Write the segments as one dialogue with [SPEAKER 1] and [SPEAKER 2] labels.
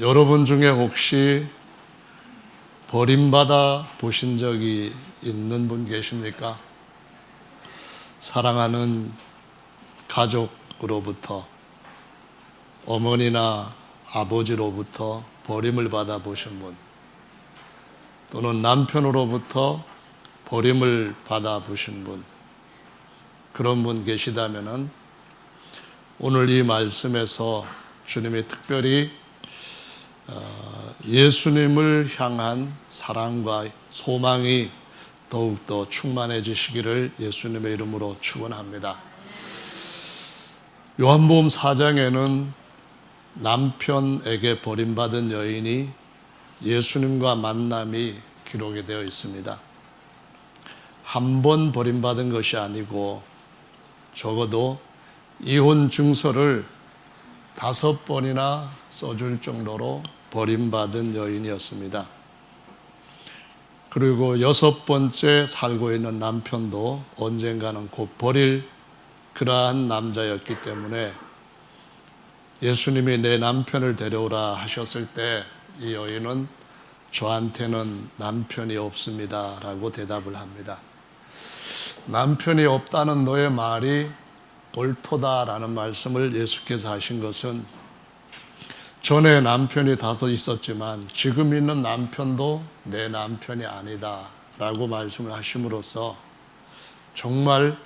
[SPEAKER 1] 여러분 중에 혹시 버림받아 보신 적이 있는 분 계십니까? 사랑하는 가족으로부터, 어머니나 아버지로부터 버림을 받아 보신 분, 또는 남편으로부터 버림을 받아 보신 분, 그런 분 계시다면은 오늘 이 말씀에서 주님이 특별히 예수님을 향한 사랑과 소망이 더욱더 충만해지시기를 예수님의 이름으로 축원합니다. 요한복음 4장에는 남편에게 버림받은 여인이 예수님과 만남이 기록이 되어 있습니다. 한 번 버림받은 것이 아니고 적어도 이혼 증서를 5번이나 써줄 정도로 버림받은 여인이었습니다. 그리고 6번째 살고 있는 남편도 언젠가는 곧 버릴 그러한 남자였기 때문에 예수님이 내 남편을 데려오라 하셨을 때 이 여인은 저한테는 남편이 없습니다 라고 대답을 합니다. 남편이 없다는 너의 말이 옳도다라는 말씀을 예수께서 하신 것은 전에 남편이 5 있었지만 지금 있는 남편도 내 남편이 아니다 라고 말씀을 하심으로써 정말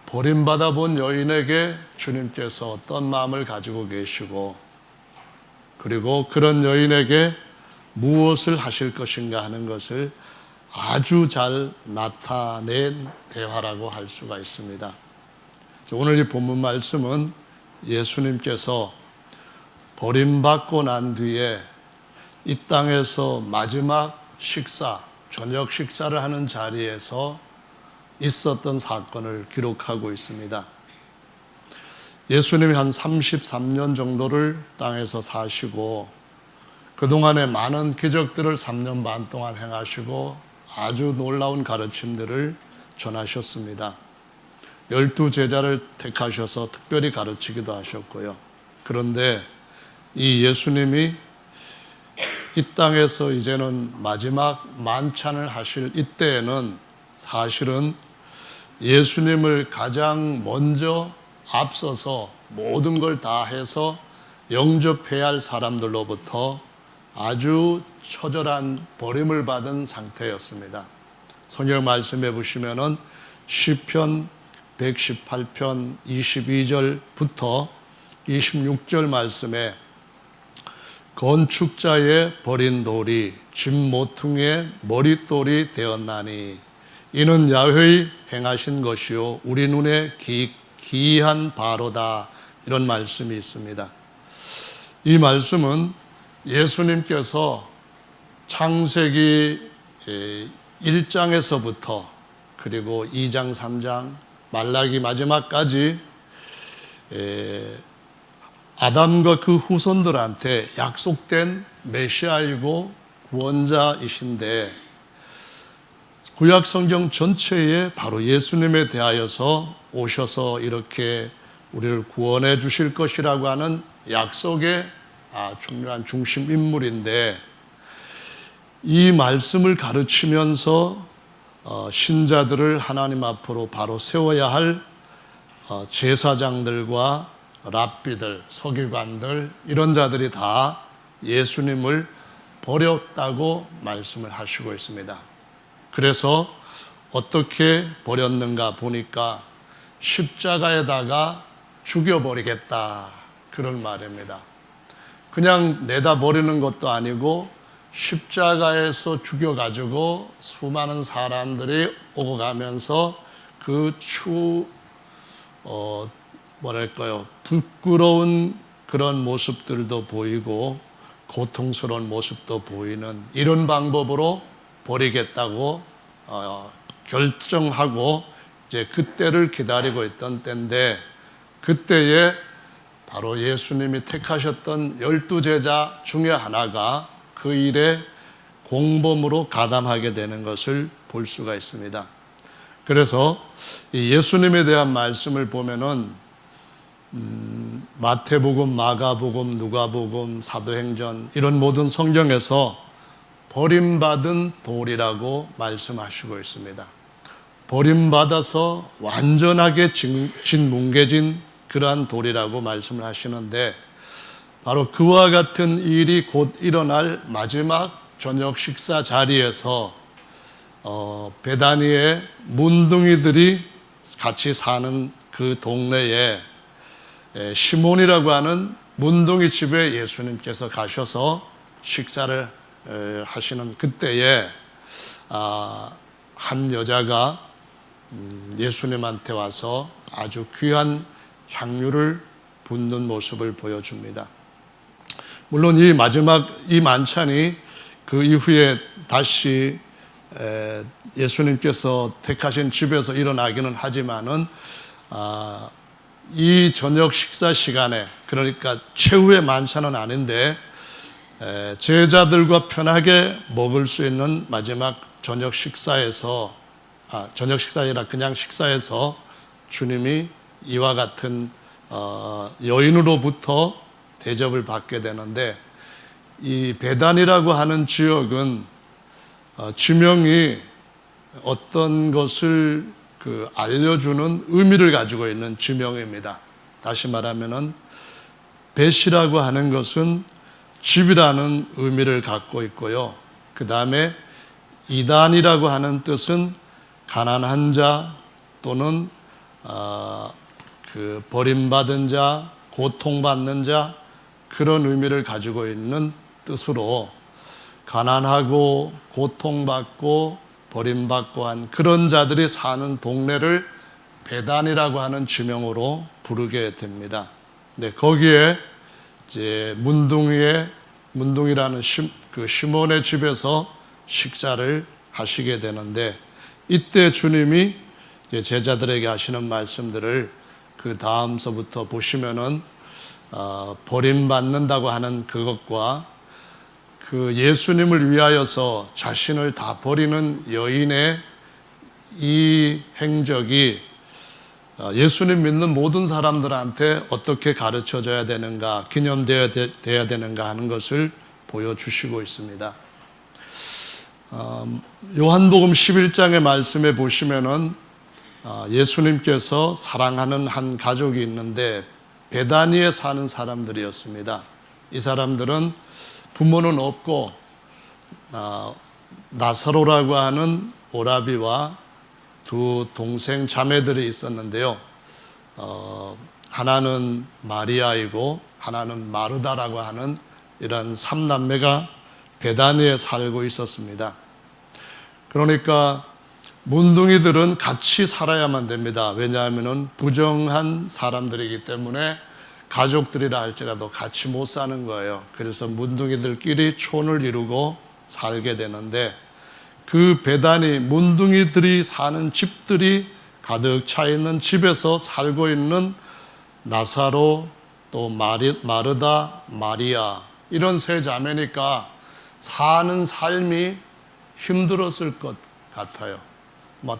[SPEAKER 1] 버림받아 본 여인에게 주님께서 어떤 마음을 가지고 계시고, 그리고 그런 여인에게 무엇을 하실 것인가 하는 것을 아주 잘 나타낸 대화라고 할 수가 있습니다. 오늘 이 본문 말씀은 예수님께서 버림받고 난 뒤에 이 땅에서 마지막 식사, 저녁 식사를 하는 자리에서 있었던 사건을 기록하고 있습니다. 예수님이 한 33년 정도를 땅에서 사시고 그동안에 많은 기적들을 3년 반 동안 행하시고 아주 놀라운 가르침들을 전하셨습니다. 12 제자를 택하셔서 특별히 가르치기도 하셨고요. 그런데 이 예수님이 이 땅에서 이제는 마지막 만찬을 하실 이때에는 사실은 예수님을 가장 먼저 앞서서 모든 걸 다 해서 영접해야 할 사람들로부터 아주 처절한 버림을 받은 상태였습니다. 성경 말씀해 보시면은 시편 118편 22절부터 26절 말씀에 건축자의 버린 돌이 집 모퉁이의 머릿돌이 되었나니 이는 야훼의 행하신 것이요 우리 눈에 기이한 바로다, 이런 말씀이 있습니다. 이 말씀은 예수님께서 창세기 1장에서부터 그리고 2장, 3장, 말라기 마지막까지 아담과 그 후손들한테 약속된 메시아이고 구원자이신데 구약 성경 전체에 바로 예수님에 대하여서 오셔서 이렇게 우리를 구원해 주실 것이라고 하는 약속의 중요한 중심 인물인데, 이 말씀을 가르치면서 신자들을 하나님 앞으로 바로 세워야 할 제사장들과 랍비들, 서기관들, 이런 자들이 다 예수님을 버렸다고 말씀을 하시고 있습니다. 그래서 어떻게 버렸는가 보니까 십자가에다가 죽여버리겠다, 그런 말입니다. 그냥 내다 버리는 것도 아니고 십자가에서 죽여가지고 수많은 사람들이 오고 가면서 그 부끄러운 그런 모습들도 보이고 고통스러운 모습도 보이는 이런 방법으로 버리겠다고 결정하고 이제 그때를 기다리고 있던 때인데, 그때에 바로 예수님이 택하셨던 12 제자 중에 하나가 그 일에 공범으로 가담하게 되는 것을 볼 수가 있습니다. 그래서 이 예수님에 대한 말씀을 보면은 마태복음, 마가복음, 누가복음, 사도행전 이런 모든 성경에서 버림받은 돌이라고 말씀하시고 있습니다. 버림받아서 완전하게 뭉개진 그러한 돌이라고 말씀을 하시는데, 바로 그와 같은 일이 곧 일어날 마지막 저녁 식사 자리에서 베다니의 문둥이들이 같이 사는 그 동네에 시몬이라고 하는 문둥이 집에 예수님께서 가셔서 식사를 하시는 그때에 한 여자가 예수님한테 와서 아주 귀한 향유를 붓는 모습을 보여줍니다. 물론 이 마지막 이 만찬이 그 이후에 다시 예수님께서 택하신 집에서 일어나기는 하지만은 이 저녁 식사 시간에, 그러니까 최후의 만찬은 아닌데 제자들과 편하게 먹을 수 있는 마지막 저녁 식사에서, 저녁 식사가 아니라 그냥 식사에서 주님이 이와 같은 여인으로부터 대접을 받게 되는데, 이 베단이라고 하는 지역은 지명이 어떤 것을 알려주는 의미를 가지고 있는 지명입니다. 다시 말하면은 벳이라고 하는 것은 집이라는 의미를 갖고 있고요. 그 다음에 이단이라고 하는 뜻은 가난한 자 또는 버림받은 자, 고통받는 자, 그런 의미를 가지고 있는 뜻으로 가난하고 고통받고 버림받고 한 그런 자들이 사는 동네를 베단이라고 하는 지명으로 부르게 됩니다. 네, 거기에 이제 문둥이라는 시몬의 집에서 식사를 하시게 되는데, 이때 주님이 제자들에게 하시는 말씀들을 그 다음서부터 보시면은 버림받는다고 하는 그것과 그 예수님을 위하여서 자신을 다 버리는 여인의 이 행적이 예수님 믿는 모든 사람들한테 어떻게 가르쳐져야 되는가, 기념되어야 되는가 하는 것을 보여주시고 있습니다. 요한복음 11장의 말씀에 보시면은 예수님께서 사랑하는 한 가족이 있는데 베다니에 사는 사람들이었습니다. 이 사람들은 부모는 없고 나사로라고 하는 오라비와 두 동생 자매들이 있었는데요. 하나는 마리아이고 하나는 마르다라고 하는 이런 3남매가 베다니에 살고 있었습니다. 그러니까 문둥이들은 같이 살아야만 됩니다. 왜냐하면 부정한 사람들이기 때문에 가족들이라 할지라도 같이 못 사는 거예요. 그래서 문둥이들끼리 촌을 이루고 살게 되는데, 그 베다니 문둥이들이 사는 집들이 가득 차 있는 집에서 살고 있는 나사로, 또 마르다, 마리아, 이런 세 자매니까 사는 삶이 힘들었을 것 같아요.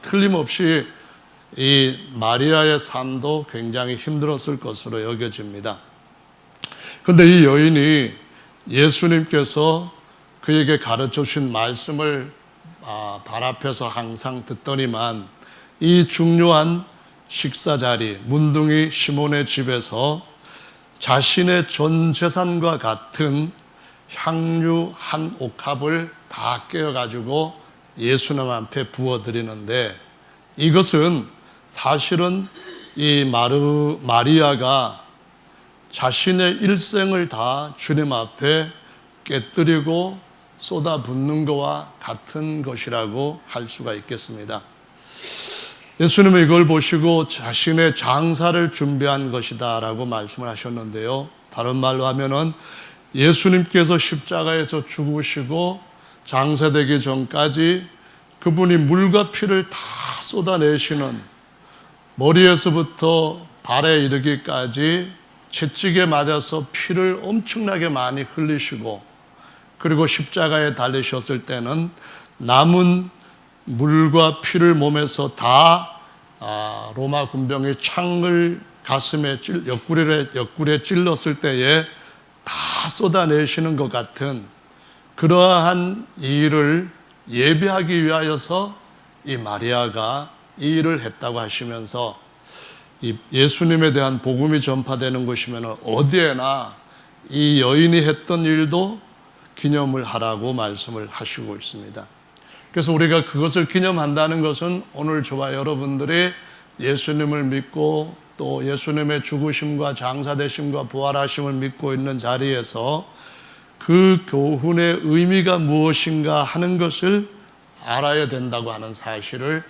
[SPEAKER 1] 틀림없이 이 마리아의 삶도 굉장히 힘들었을 것으로 여겨집니다. 그런데 이 여인이 예수님께서 그에게 가르쳐 주신 말씀을 발 앞에서 항상 듣더니만 이 중요한 식사 자리, 문둥이 시몬의 집에서 자신의 전 재산과 같은 향유 한 옥합을 다 깨어가지고 예수님 앞에 부어드리는데, 이것은 사실은 이 마리아가 자신의 일생을 다 주님 앞에 깨뜨리고 쏟아붓는 것과 같은 것이라고 할 수가 있겠습니다. 예수님은 이걸 보시고 자신의 장사를 준비한 것이다 라고 말씀을 하셨는데요. 다른 말로 하면은 예수님께서 십자가에서 죽으시고 장사되기 전까지 그분이 물과 피를 다 쏟아내시는, 머리에서부터 발에 이르기까지 채찍에 맞아서 피를 엄청나게 많이 흘리시고, 그리고 십자가에 달리셨을 때는 남은 물과 피를 몸에서 다 로마 군병이 창을 가슴에 옆구리에 찔렀을 때에 다 쏟아내시는 것 같은 그러한 일을 예비하기 위하여서 이 마리아가 이 일을 했다고 하시면서 이 예수님에 대한 복음이 전파되는 곳이면 어디에나 이 여인이 했던 일도 기념을 하라고 말씀을 하시고 있습니다. 그래서 우리가 그것을 기념한다는 것은 오늘 저와 여러분들이 예수님을 믿고 또 예수님의 죽으심과 장사되심과 부활하심을 믿고 있는 자리에서 그 교훈의 의미가 무엇인가 하는 것을 알아야 된다고 하는 사실을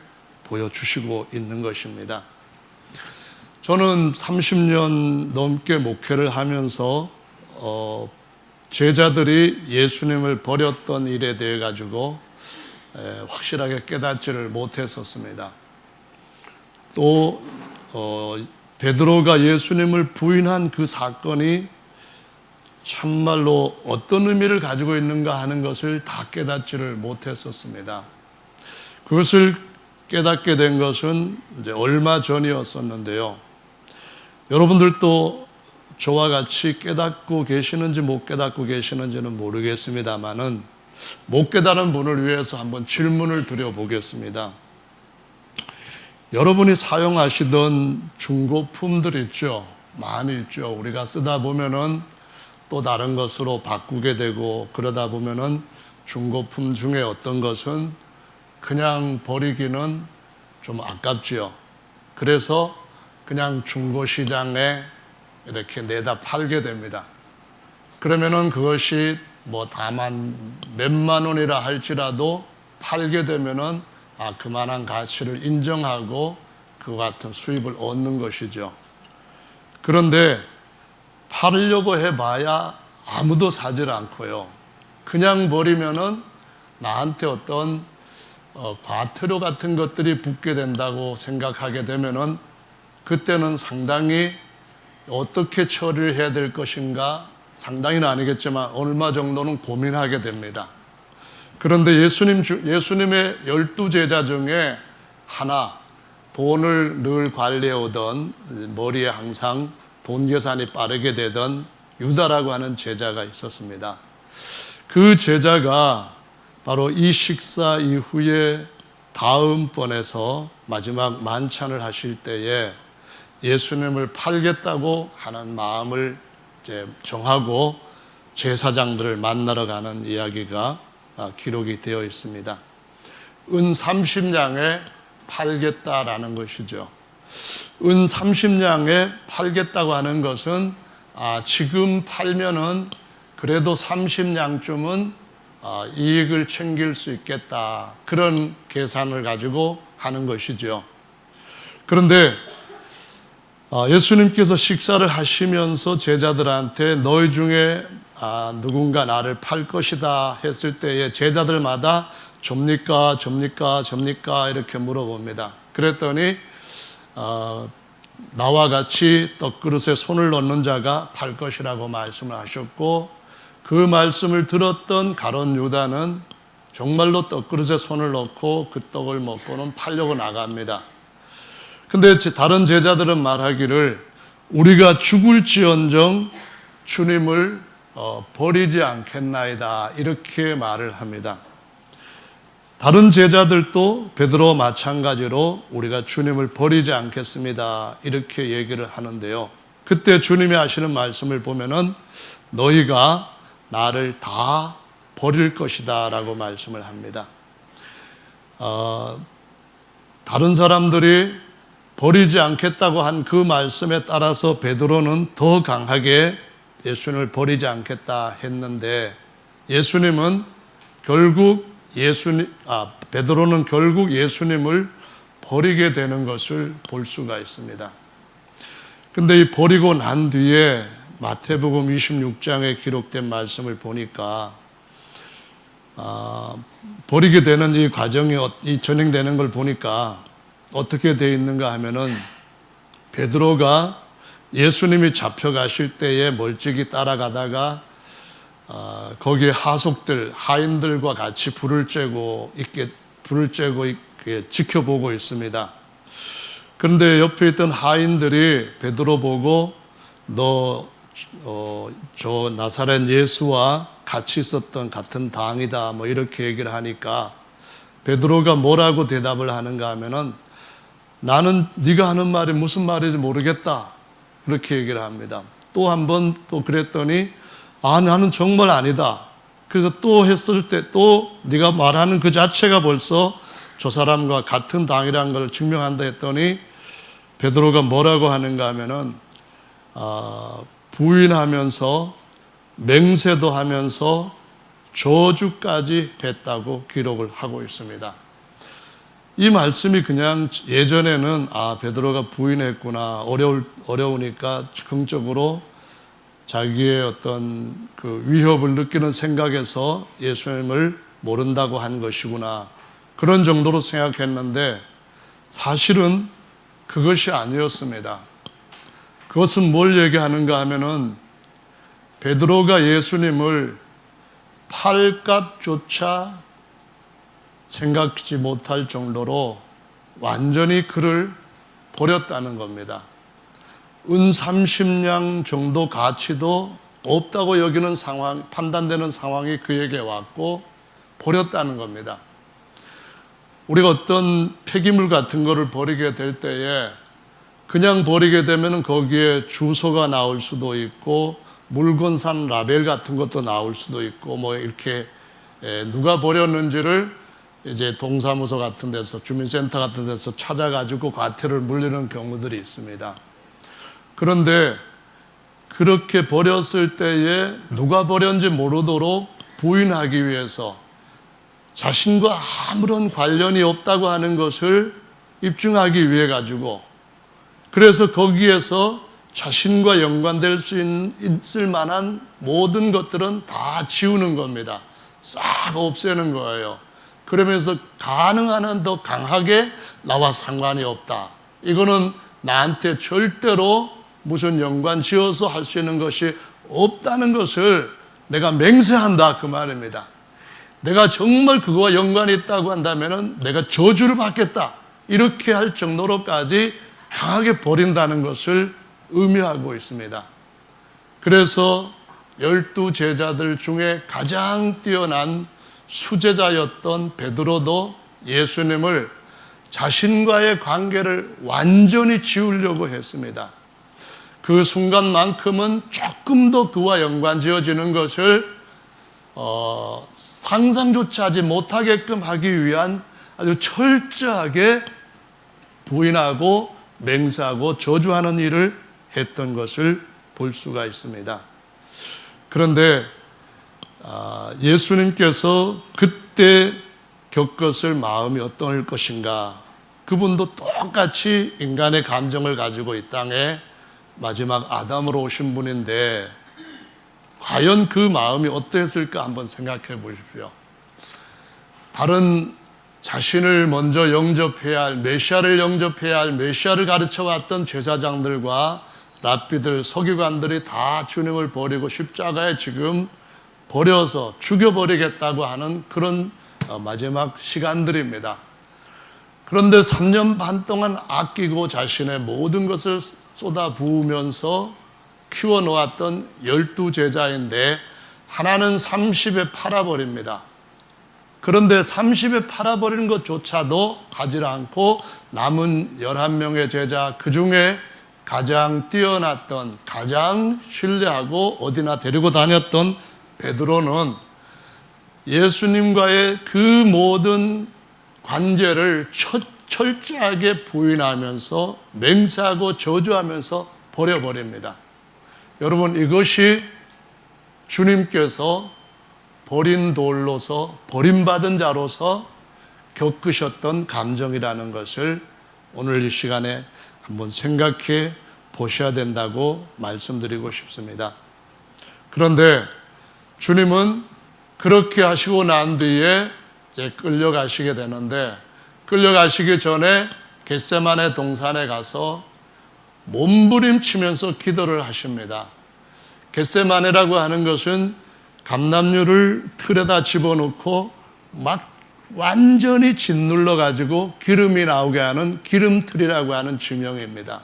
[SPEAKER 1] 보여주시고 있는 것입니다. 저는 30년 넘게 목회를 하면서 제자들이 예수님을 버렸던 일에 대해 가지고 확실하게 깨닫지를 못했었습니다. 또 베드로가 예수님을 부인한 그 사건이 참말로 어떤 의미를 가지고 있는가 하는 것을 다 깨닫지를 못했었습니다. 그것을 깨닫게 된 것은 이제 얼마 전이었었는데요. 여러분들도 저와 같이 깨닫고 계시는지 못 깨닫고 계시는지는 모르겠습니다만은 못 깨달은 분을 위해서 한번 질문을 드려보겠습니다. 여러분이 사용하시던 중고품들 있죠? 많이 있죠. 우리가 쓰다 보면은 또 다른 것으로 바꾸게 되고 그러다 보면은 중고품 중에 어떤 것은 그냥 버리기는 좀 아깝지요. 그래서 그냥 중고시장에 이렇게 내다 팔게 됩니다. 그러면은 그것이 뭐 다만 몇만 원이라 할지라도 팔게 되면은 그만한 가치를 인정하고 그 같은 수입을 얻는 것이죠. 그런데 팔으려고 해봐야 아무도 사질 않고요. 그냥 버리면은 나한테 어떤 과태료 같은 것들이 붙게 된다고 생각하게 되면은 그때는 상당히 어떻게 처리를 해야 될 것인가, 상당히는 아니겠지만 얼마 정도는 고민하게 됩니다. 그런데 예수님의 12제자 중에 하나, 돈을 늘 관리해 오던, 머리에 항상 돈 계산이 빠르게 되던 유다라고 하는 제자가 있었습니다. 그 제자가 바로 이 식사 이후에 다음번에서 마지막 만찬을 하실 때에 예수님을 팔겠다고 하는 마음을 이제 정하고 제사장들을 만나러 가는 이야기가 기록이 되어 있습니다. 은 30냥에 팔겠다라는 것이죠. 은 30냥에 팔겠다고 하는 것은 지금 팔면은 그래도 30냥쯤은 이익을 챙길 수 있겠다, 그런 계산을 가지고 하는 것이죠. 그런데 예수님께서 식사를 하시면서 제자들한테 너희 중에 누군가 나를 팔 것이다 했을 때에 제자들마다 접니까 이렇게 물어봅니다. 그랬더니 나와 같이 떡그릇에 손을 넣는 자가 팔 것이라고 말씀을 하셨고, 그 말씀을 들었던 가룟 유다는 정말로 떡그릇에 손을 넣고 그 떡을 먹고는 팔려고 나갑니다. 근데 다른 제자들은 말하기를 우리가 죽을지언정 주님을 버리지 않겠나이다, 이렇게 말을 합니다. 다른 제자들도 베드로와 마찬가지로 우리가 주님을 버리지 않겠습니다, 이렇게 얘기를 하는데요. 그때 주님이 하시는 말씀을 보면은 너희가 나를 다 버릴 것이다 라고 말씀을 합니다. 다른 사람들이 버리지 않겠다고 한 그 말씀에 따라서 베드로는 더 강하게 예수님을 버리지 않겠다 했는데, 예수님은 결국 베드로는 결국 예수님을 버리게 되는 것을 볼 수가 있습니다. 근데 이 버리고 난 뒤에 마태복음 26장에 기록된 말씀을 보니까 버리게 되는 이 과정이 진행되는 걸 보니까 어떻게 되어 있는가 하면은 베드로가 예수님이 잡혀가실 때에 멀찍이 따라가다가 거기에 하인들과 같이 불을 쬐고 지켜보고 있습니다. 그런데 옆에 있던 하인들이 베드로 보고 너 저 나사렛 예수와 같이 있었던 같은 당이다 뭐 이렇게 얘기를 하니까 베드로가 뭐라고 대답을 하는가 하면은 나는 네가 하는 말이 무슨 말인지 모르겠다 그렇게 얘기를 합니다. 또 한 번 또 그랬더니 나는 정말 아니다. 그래서 또 했을 때 또 네가 말하는 그 자체가 벌써 저 사람과 같은 당이라는 걸 증명한다 했더니 베드로가 뭐라고 하는가 하면은 부인하면서 맹세도 하면서 저주까지 했다고 기록을 하고 있습니다. 이 말씀이 그냥 예전에는 베드로가 부인했구나 어려우니까 즉흥적으로 자기의 어떤 그 위협을 느끼는 생각에서 예수님을 모른다고 한 것이구나 그런 정도로 생각했는데 사실은 그것이 아니었습니다. 그것은 뭘 얘기하는가 하면은 베드로가 예수님을 팔값조차 생각지 못할 정도로 완전히 그를 버렸다는 겁니다. 은 30냥 정도 가치도 없다고 여기는 상황, 판단되는 상황이 그에게 왔고 버렸다는 겁니다. 우리가 어떤 폐기물 같은 거를 버리게 될 때에 그냥 버리게 되면 거기에 주소가 나올 수도 있고 물건산 라벨 같은 것도 나올 수도 있고 뭐 이렇게 누가 버렸는지를 이제 동사무소 같은 데서 주민센터 같은 데서 찾아가지고 과태료를 물리는 경우들이 있습니다. 그런데 그렇게 버렸을 때에 누가 버렸는지 모르도록 부인하기 위해서 자신과 아무런 관련이 없다고 하는 것을 입증하기 위해 가지고 그래서 거기에서 자신과 연관될 수 있을 만한 모든 것들은 다 지우는 겁니다. 싹 없애는 거예요. 그러면서 가능한 한 더 강하게 나와 상관이 없다. 이거는 나한테 절대로 무슨 연관 지어서 할 수 있는 것이 없다는 것을 내가 맹세한다 그 말입니다. 내가 정말 그거와 연관이 있다고 한다면 내가 저주를 받겠다. 이렇게 할 정도로까지 강하게 버린다는 것을 의미하고 있습니다. 그래서 12 제자들 중에 가장 뛰어난 수제자였던 베드로도 예수님을 자신과의 관계를 완전히 지우려고 했습니다. 그 순간만큼은 조금 더 그와 연관 지어지는 것을 상상조차 하지 못하게끔 하기 위한 아주 철저하게 부인하고 맹세하고 저주하는 일을 했던 것을 볼 수가 있습니다. 그런데 예수님께서 그때 겪었을 마음이 어떨 것인가? 그분도 똑같이 인간의 감정을 가지고 이 땅에 마지막 아담으로 오신 분인데 과연 그 마음이 어땠을까 한번 생각해 보십시오. 다른 자신을 먼저 영접해야 할 메시아를 영접해야 할 메시아를 가르쳐 왔던 제사장들과 랍비들, 서기관들이 다 주님을 버리고 십자가에 지금 버려서 죽여버리겠다고 하는 그런 마지막 시간들입니다. 그런데 3년 반 동안 아끼고 자신의 모든 것을 쏟아 부으면서 키워놓았던 12 제자인데 하나는 30에 팔아버립니다. 그런데 30에 팔아버리는 것조차도 하지 않고 남은 11명의 제자 그 중에 가장 뛰어났던 가장 신뢰하고 어디나 데리고 다녔던 베드로는 예수님과의 그 모든 관계를 철저하게 부인하면서 맹세하고 저주하면서 버려버립니다. 여러분 이것이 주님께서 버린 돌로서 버림받은 자로서 겪으셨던 감정이라는 것을 오늘 이 시간에 한번 생각해 보셔야 된다고 말씀드리고 싶습니다. 그런데 주님은 그렇게 하시고 난 뒤에 이제 끌려가시게 되는데 끌려가시기 전에 겟세마네 동산에 가서 몸부림치면서 기도를 하십니다. 겟세마네라고 하는 것은 감람류를 틀에다 집어넣고 막 완전히 짓눌러 가지고 기름이 나오게 하는 기름틀이라고 하는 지명입니다.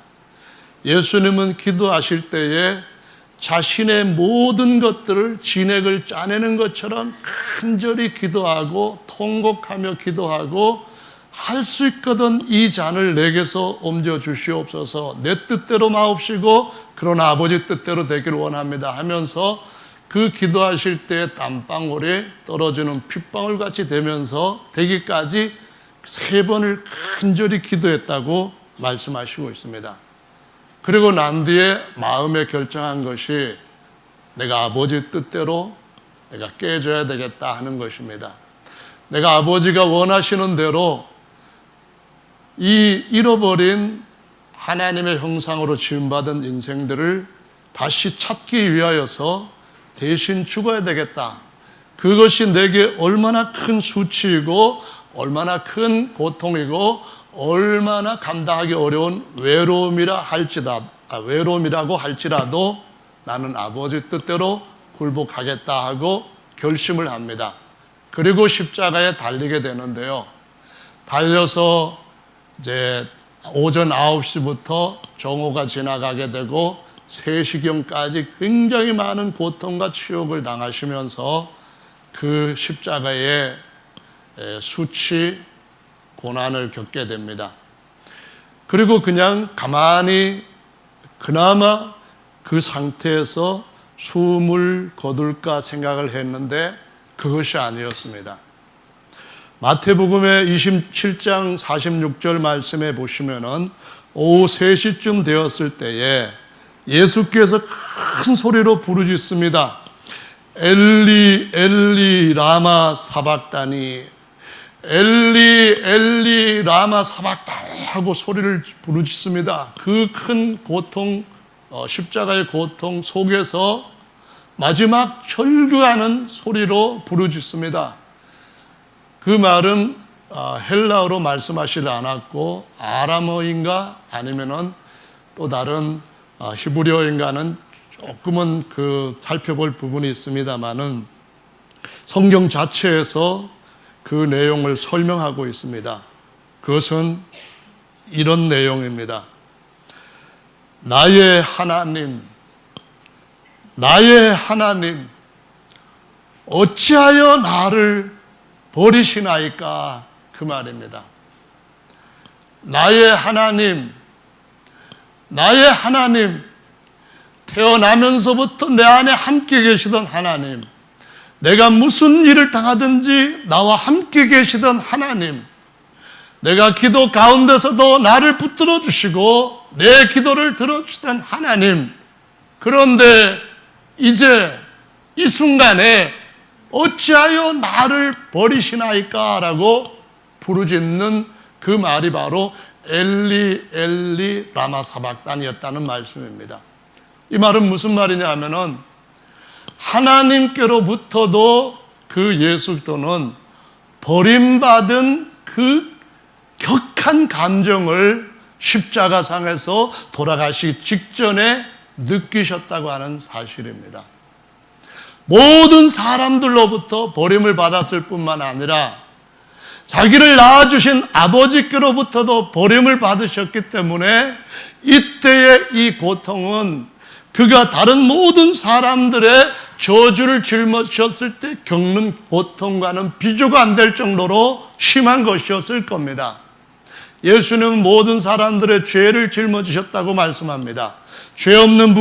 [SPEAKER 1] 예수님은 기도하실 때에 자신의 모든 것들을 진액을 짜내는 것처럼 간절히 기도하고 통곡하며 기도하고 할 수 있거든 이 잔을 내게서 옮겨 주시옵소서. 내 뜻대로 마옵시고 그러나 아버지 뜻대로 되기를 원합니다 하면서 그 기도하실 때 땀방울이 떨어지는 핏방울 같이 되면서 되기까지 3번을 간절히 기도했다고 말씀하시고 있습니다. 그리고 난 뒤에 마음에 결정한 것이 내가 아버지 뜻대로 내가 깨져야 되겠다 하는 것입니다. 내가 아버지가 원하시는 대로 이 잃어버린 하나님의 형상으로 지음받은 인생들을 다시 찾기 위하여서 대신 죽어야 되겠다. 그것이 내게 얼마나 큰 수치이고 얼마나 큰 고통이고 얼마나 감당하기 어려운 외로움이라고 할지라도 나는 아버지 뜻대로 굴복하겠다 하고 결심을 합니다. 그리고 십자가에 달리게 되는데요. 달려서 이제 오전 9시부터 정오가 지나가게 되고 3시경까지 굉장히 많은 고통과 치욕을 당하시면서 그 십자가의 수치, 고난을 겪게 됩니다. 그리고 그냥 가만히 그나마 그 상태에서 숨을 거둘까 생각을 했는데 그것이 아니었습니다. 마태복음의 27장 46절 말씀에 보시면은 오후 3시쯤 되었을 때에 예수께서 큰 소리로 부르짖습니다. 엘리 엘리 라마 사박다니, 엘리 엘리 라마 사박다니 하고 소리를 부르짖습니다. 그 큰 고통, 십자가의 고통 속에서 마지막 절규하는 소리로 부르짖습니다. 그 말은 헬라어로 말씀하시지 않았고 아람어인가 아니면은 또 다른 히브리어인가는 조금은 살펴볼 부분이 있습니다만은 성경 자체에서 그 내용을 설명하고 있습니다. 그것은 이런 내용입니다. 나의 하나님, 나의 하나님, 어찌하여 나를 버리시나이까, 그 말입니다. 나의 하나님, 나의 하나님, 태어나면서부터 내 안에 함께 계시던 하나님, 내가 무슨 일을 당하든지 나와 함께 계시던 하나님, 내가 기도 가운데서도 나를 붙들어 주시고 내 기도를 들어주시던 하나님, 그런데 이제 이 순간에 어찌하여 나를 버리시나이까 라고 부르짖는 그 말이 바로 엘리 엘리 라마 사박단이었다는 말씀입니다. 이 말은 무슨 말이냐 하면은 하나님께로부터도 그 예수 그리스도는 버림받은 그 격한 감정을 십자가상에서 돌아가시기 직전에 느끼셨다고 하는 사실입니다. 모든 사람들로부터 버림을 받았을 뿐만 아니라 자기를 낳아주신 아버지께로부터도 버림을 받으셨기 때문에 이때의 이 고통은 그가 다른 모든 사람들의 저주를 짊어졌을 때 겪는 고통과는 비교가 안 될 정도로 심한 것이었을 겁니다. 예수님은 모든 사람들의 죄를 짊어지셨다고 말씀합니다. 죄 없는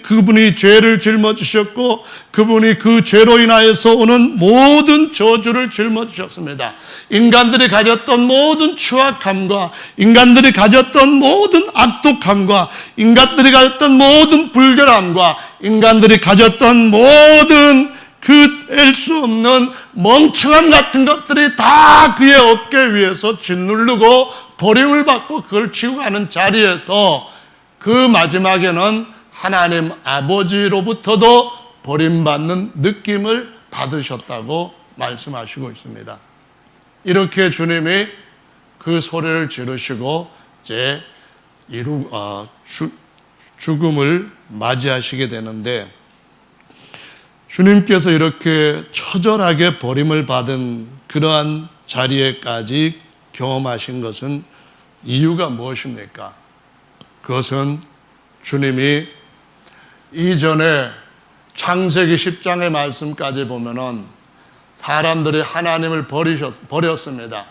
[SPEAKER 1] 그분이 죄를 짊어지셨고 그분이 그 죄로 인하여서 오는 모든 저주를 짊어지셨습니다. 인간들이 가졌던 모든 추악함과 인간들이 가졌던 모든 악독함과 인간들이 가졌던 모든 불결함과 인간들이 가졌던 모든 그 뗄 수 없는 멍청함 같은 것들이 다 그의 어깨 위에서 짓누르고 버림을 받고 그걸 지고 가는 자리에서 그 마지막에는 하나님 아버지로부터도 버림받는 느낌을 받으셨다고 말씀하시고 있습니다. 이렇게 주님이 그 소리를 지르시고 이제 죽음을 맞이하시게 되는데, 주님께서 이렇게 처절하게 버림을 받은 그러한 자리에까지 경험하신 것은 이유가 무엇입니까? 그것은 주님이 이전에 창세기 10장의 말씀까지 보면은 사람들이 하나님을 버렸습니다.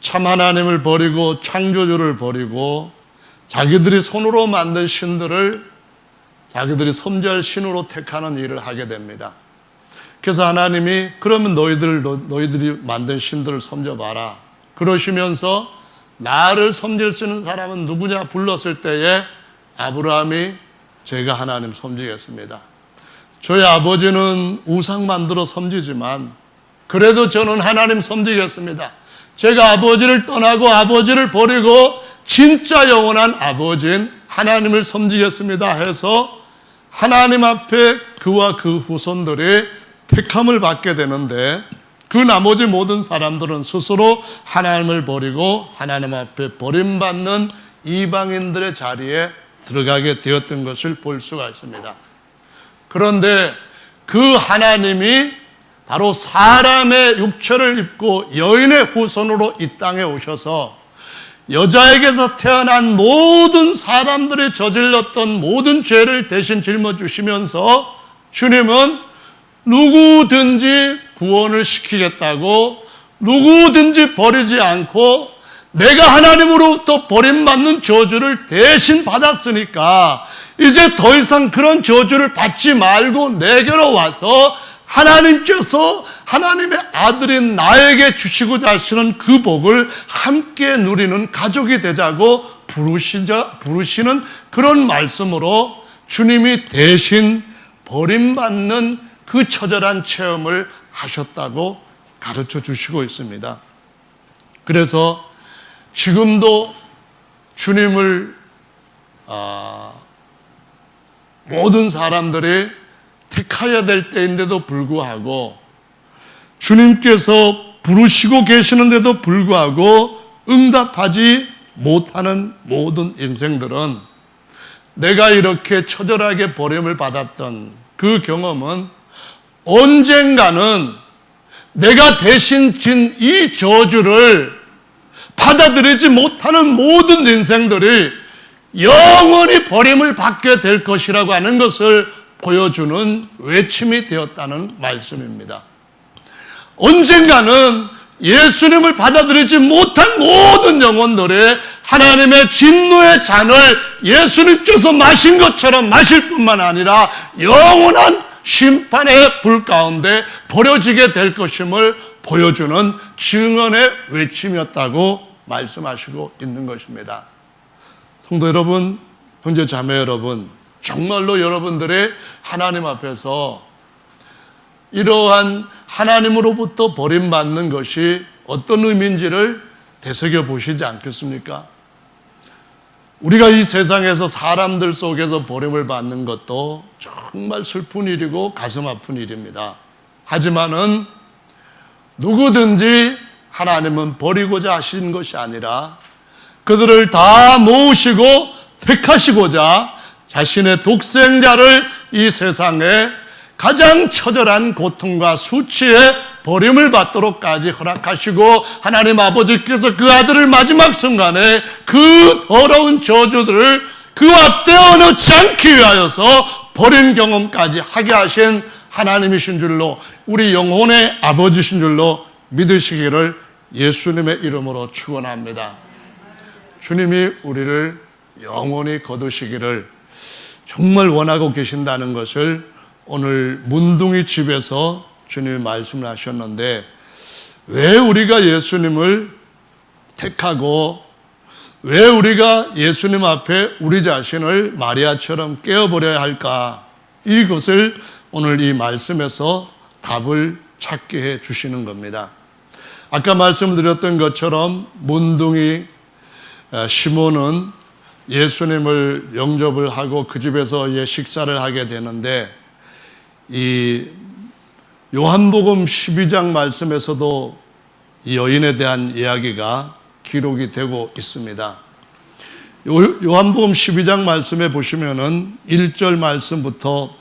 [SPEAKER 1] 참 하나님을 버리고 창조주를 버리고 자기들이 손으로 만든 신들을 자기들이 섬기할 신으로 택하는 일을 하게 됩니다. 그래서 하나님이 그러면 너희들이 만든 신들을 섬겨봐라 그러시면서 나를 섬길 수 있는 사람은 누구냐 불렀을 때에 아브라함이 제가 하나님 섬기겠습니다. 저희 아버지는 우상 만들어 섬기지만 그래도 저는 하나님 섬기겠습니다. 제가 아버지를 떠나고 아버지를 버리고 진짜 영원한 아버지인 하나님을 섬기겠습니다 해서 하나님 앞에 그와 그 후손들이 택함을 받게 되는데 그 나머지 모든 사람들은 스스로 하나님을 버리고 하나님 앞에 버림받는 이방인들의 자리에 들어가게 되었던 것을 볼 수가 있습니다. 그런데 그 하나님이 바로 사람의 육체를 입고 여인의 후손으로 이 땅에 오셔서 여자에게서 태어난 모든 사람들이 저질렀던 모든 죄를 대신 짊어지시면서 주님은 누구든지 구원을 시키겠다고 누구든지 버리지 않고 내가 하나님으로부터 버림받는 저주를 대신 받았으니까 이제 더 이상 그런 저주를 받지 말고 내게로 와서 하나님께서 하나님의 아들인 나에게 주시고자 하시는 그 복을 함께 누리는 가족이 되자고 부르시는 그런 말씀으로 주님이 대신 버림받는 그 처절한 체험을 하셨다고 가르쳐 주시고 있습니다. 그래서 지금도 주님을 모든 사람들이 택해야 될 때인데도 불구하고 주님께서 부르시고 계시는데도 불구하고 응답하지 못하는 모든 인생들은 내가 이렇게 처절하게 버림을 받았던 그 경험은 언젠가는 내가 대신 진 이 저주를 받아들이지 못하는 모든 인생들이 영원히 버림을 받게 될 것이라고 하는 것을 보여주는 외침이 되었다는 말씀입니다. 언젠가는 예수님을 받아들이지 못한 모든 영혼들의 하나님의 진노의 잔을 예수님께서 마신 것처럼 마실 뿐만 아니라 영원한 심판의 불 가운데 버려지게 될 것임을 보여주는 증언의 외침이었다고 말씀하시고 있는 것입니다. 성도 여러분, 형제 자매 여러분, 정말로 여러분들의 하나님 앞에서 이러한 하나님으로부터 버림받는 것이 어떤 의미인지를 되새겨 보시지 않겠습니까? 우리가 이 세상에서 사람들 속에서 버림을 받는 것도 정말 슬픈 일이고 가슴 아픈 일입니다. 하지만은 누구든지 하나님은 버리고자 하신 것이 아니라 그들을 다 모으시고 택하시고자 자신의 독생자를 이 세상에 가장 처절한 고통과 수치에 버림을 받도록까지 허락하시고 하나님 아버지께서 그 아들을 마지막 순간에 그 더러운 저주들을 그 앞에 넣지 않기 위하여서 버린 경험까지 하게 하신 하나님이신 줄로 우리 영혼의 아버지신 줄로 믿으시기를 예수님의 이름으로 축원합니다. 주님이 우리를 영원히 거두시기를 정말 원하고 계신다는 것을 오늘 문둥이 집에서 주님이 말씀을 하셨는데 왜 우리가 예수님을 택하고 왜 우리가 예수님 앞에 우리 자신을 마리아처럼 깨어버려야 할까? 이것을 오늘 이 말씀에서 답을 찾게 해 주시는 겁니다. 아까 말씀드렸던 것처럼 문둥이 시몬은 예수님을 영접을 하고 그 집에서 식사를 하게 되는데 이 요한복음 12장 말씀에서도 이 여인에 대한 이야기가 기록이 되고 있습니다. 요한복음 12장 말씀에 보시면은 1절 말씀부터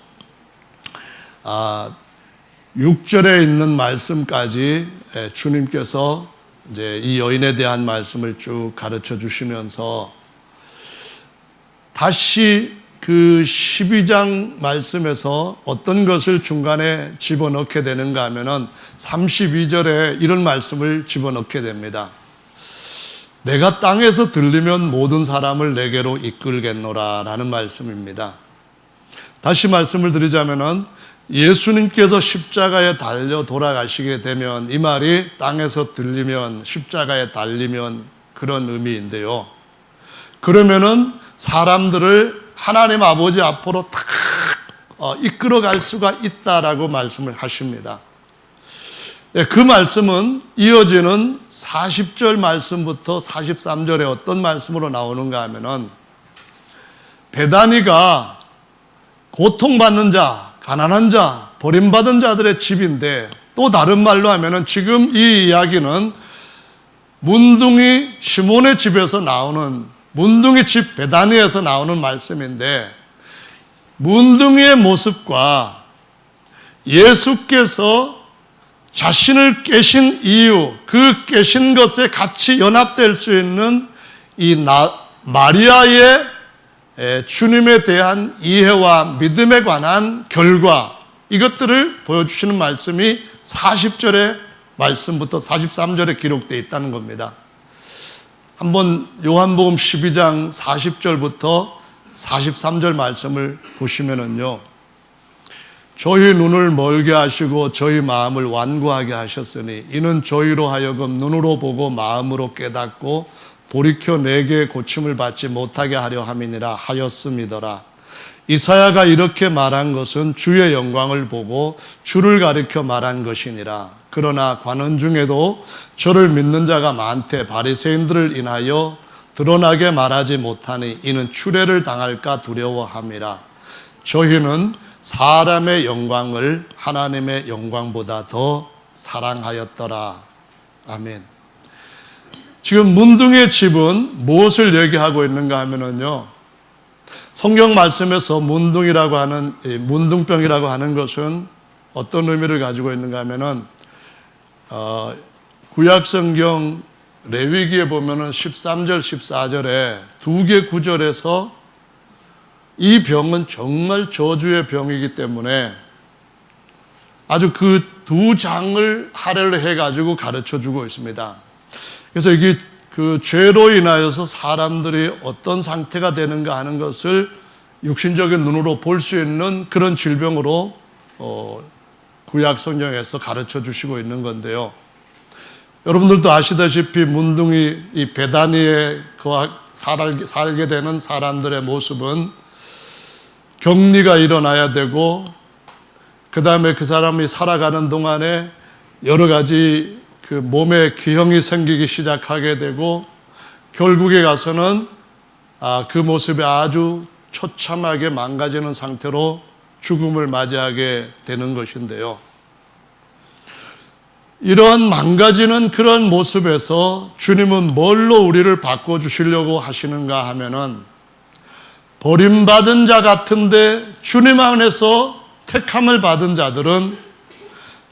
[SPEAKER 1] 6절에 있는 말씀까지 주님께서 이제 이 여인에 대한 말씀을 쭉 가르쳐 주시면서 다시 그 12장 말씀에서 어떤 것을 중간에 집어넣게 되는가 하면은 32절에 이런 말씀을 집어넣게 됩니다. 내가 땅에서 들리면 모든 사람을 내게로 이끌겠노라 라는 말씀입니다. 다시 말씀을 드리자면은 예수님께서 십자가에 달려 돌아가시게 되면, 이 말이 땅에서 들리면, 십자가에 달리면 그런 의미인데요. 그러면은 사람들을 하나님 아버지 앞으로 딱 이끌어갈 수가 있다라고 말씀을 하십니다. 그 말씀은 이어지는 40절 말씀부터 43절에 어떤 말씀으로 나오는가 하면은, 베다니가 고통받는 자, 가난한 자, 버림받은 자들의 집인데, 또 다른 말로 하면은 지금 이 이야기는 문둥이 시몬의 집에서 나오는, 문둥이 집 베다니에서 나오는 말씀인데, 문둥이의 모습과 예수께서 자신을 깨신 이유, 그 깨신 것에 같이 연합될 수 있는 이 마리아의 주님에 대한 이해와 믿음에 관한 결과, 이것들을 보여주시는 말씀이 40절의 말씀부터 43절에 기록되어 있다는 겁니다. 한번 요한복음 12장 40절부터 43절 말씀을 보시면은요, 저희 눈을 멀게 하시고 저희 마음을 완고하게 하셨으니 이는 저희로 하여금 눈으로 보고 마음으로 깨닫고 돌이켜 내게 고침을 받지 못하게 하려 함이니라 하였음이더라. 이사야가 이렇게 말한 것은 주의 영광을 보고 주를 가리켜 말한 것이니라. 그러나 관원 중에도 저를 믿는 자가 많되 바리새인들을 인하여 드러나게 말하지 못하니 이는 추례를 당할까 두려워함이라. 저희는 사람의 영광을 하나님의 영광보다 더 사랑하였더라. 아멘. 지금 문둥이의 집은 무엇을 얘기하고 있는가 하면은요, 성경 말씀에서 문둥이라고 하는, 문둥병이라고 하는 것은 어떤 의미를 가지고 있는가 하면은, 구약성경 레위기에 보면은 13절, 14절에 두 개 구절에서 이 병은 정말 저주의 병이기 때문에 아주 그 두 장을 할애를 해가지고 가르쳐 주고 있습니다. 그래서 이게 그 죄로 인하여서 사람들이 어떤 상태가 되는가 하는 것을 육신적인 눈으로 볼 수 있는 그런 질병으로 구약 성경에서 가르쳐 주시고 있는 건데요. 여러분들도 아시다시피 문둥이 이 베다니에 살게 되는 사람들의 모습은 격리가 일어나야 되고, 그 다음에 그 사람이 살아가는 동안에 여러 가지 그 몸에 기형이 생기기 시작하게 되고, 결국에 가서는 그 모습이 아주 처참하게 망가지는 상태로 죽음을 맞이하게 되는 것인데요. 이런 망가지는 그런 모습에서 주님은 뭘로 우리를 바꿔주시려고 하시는가 하면은, 버림받은 자 같은데 주님 안에서 택함을 받은 자들은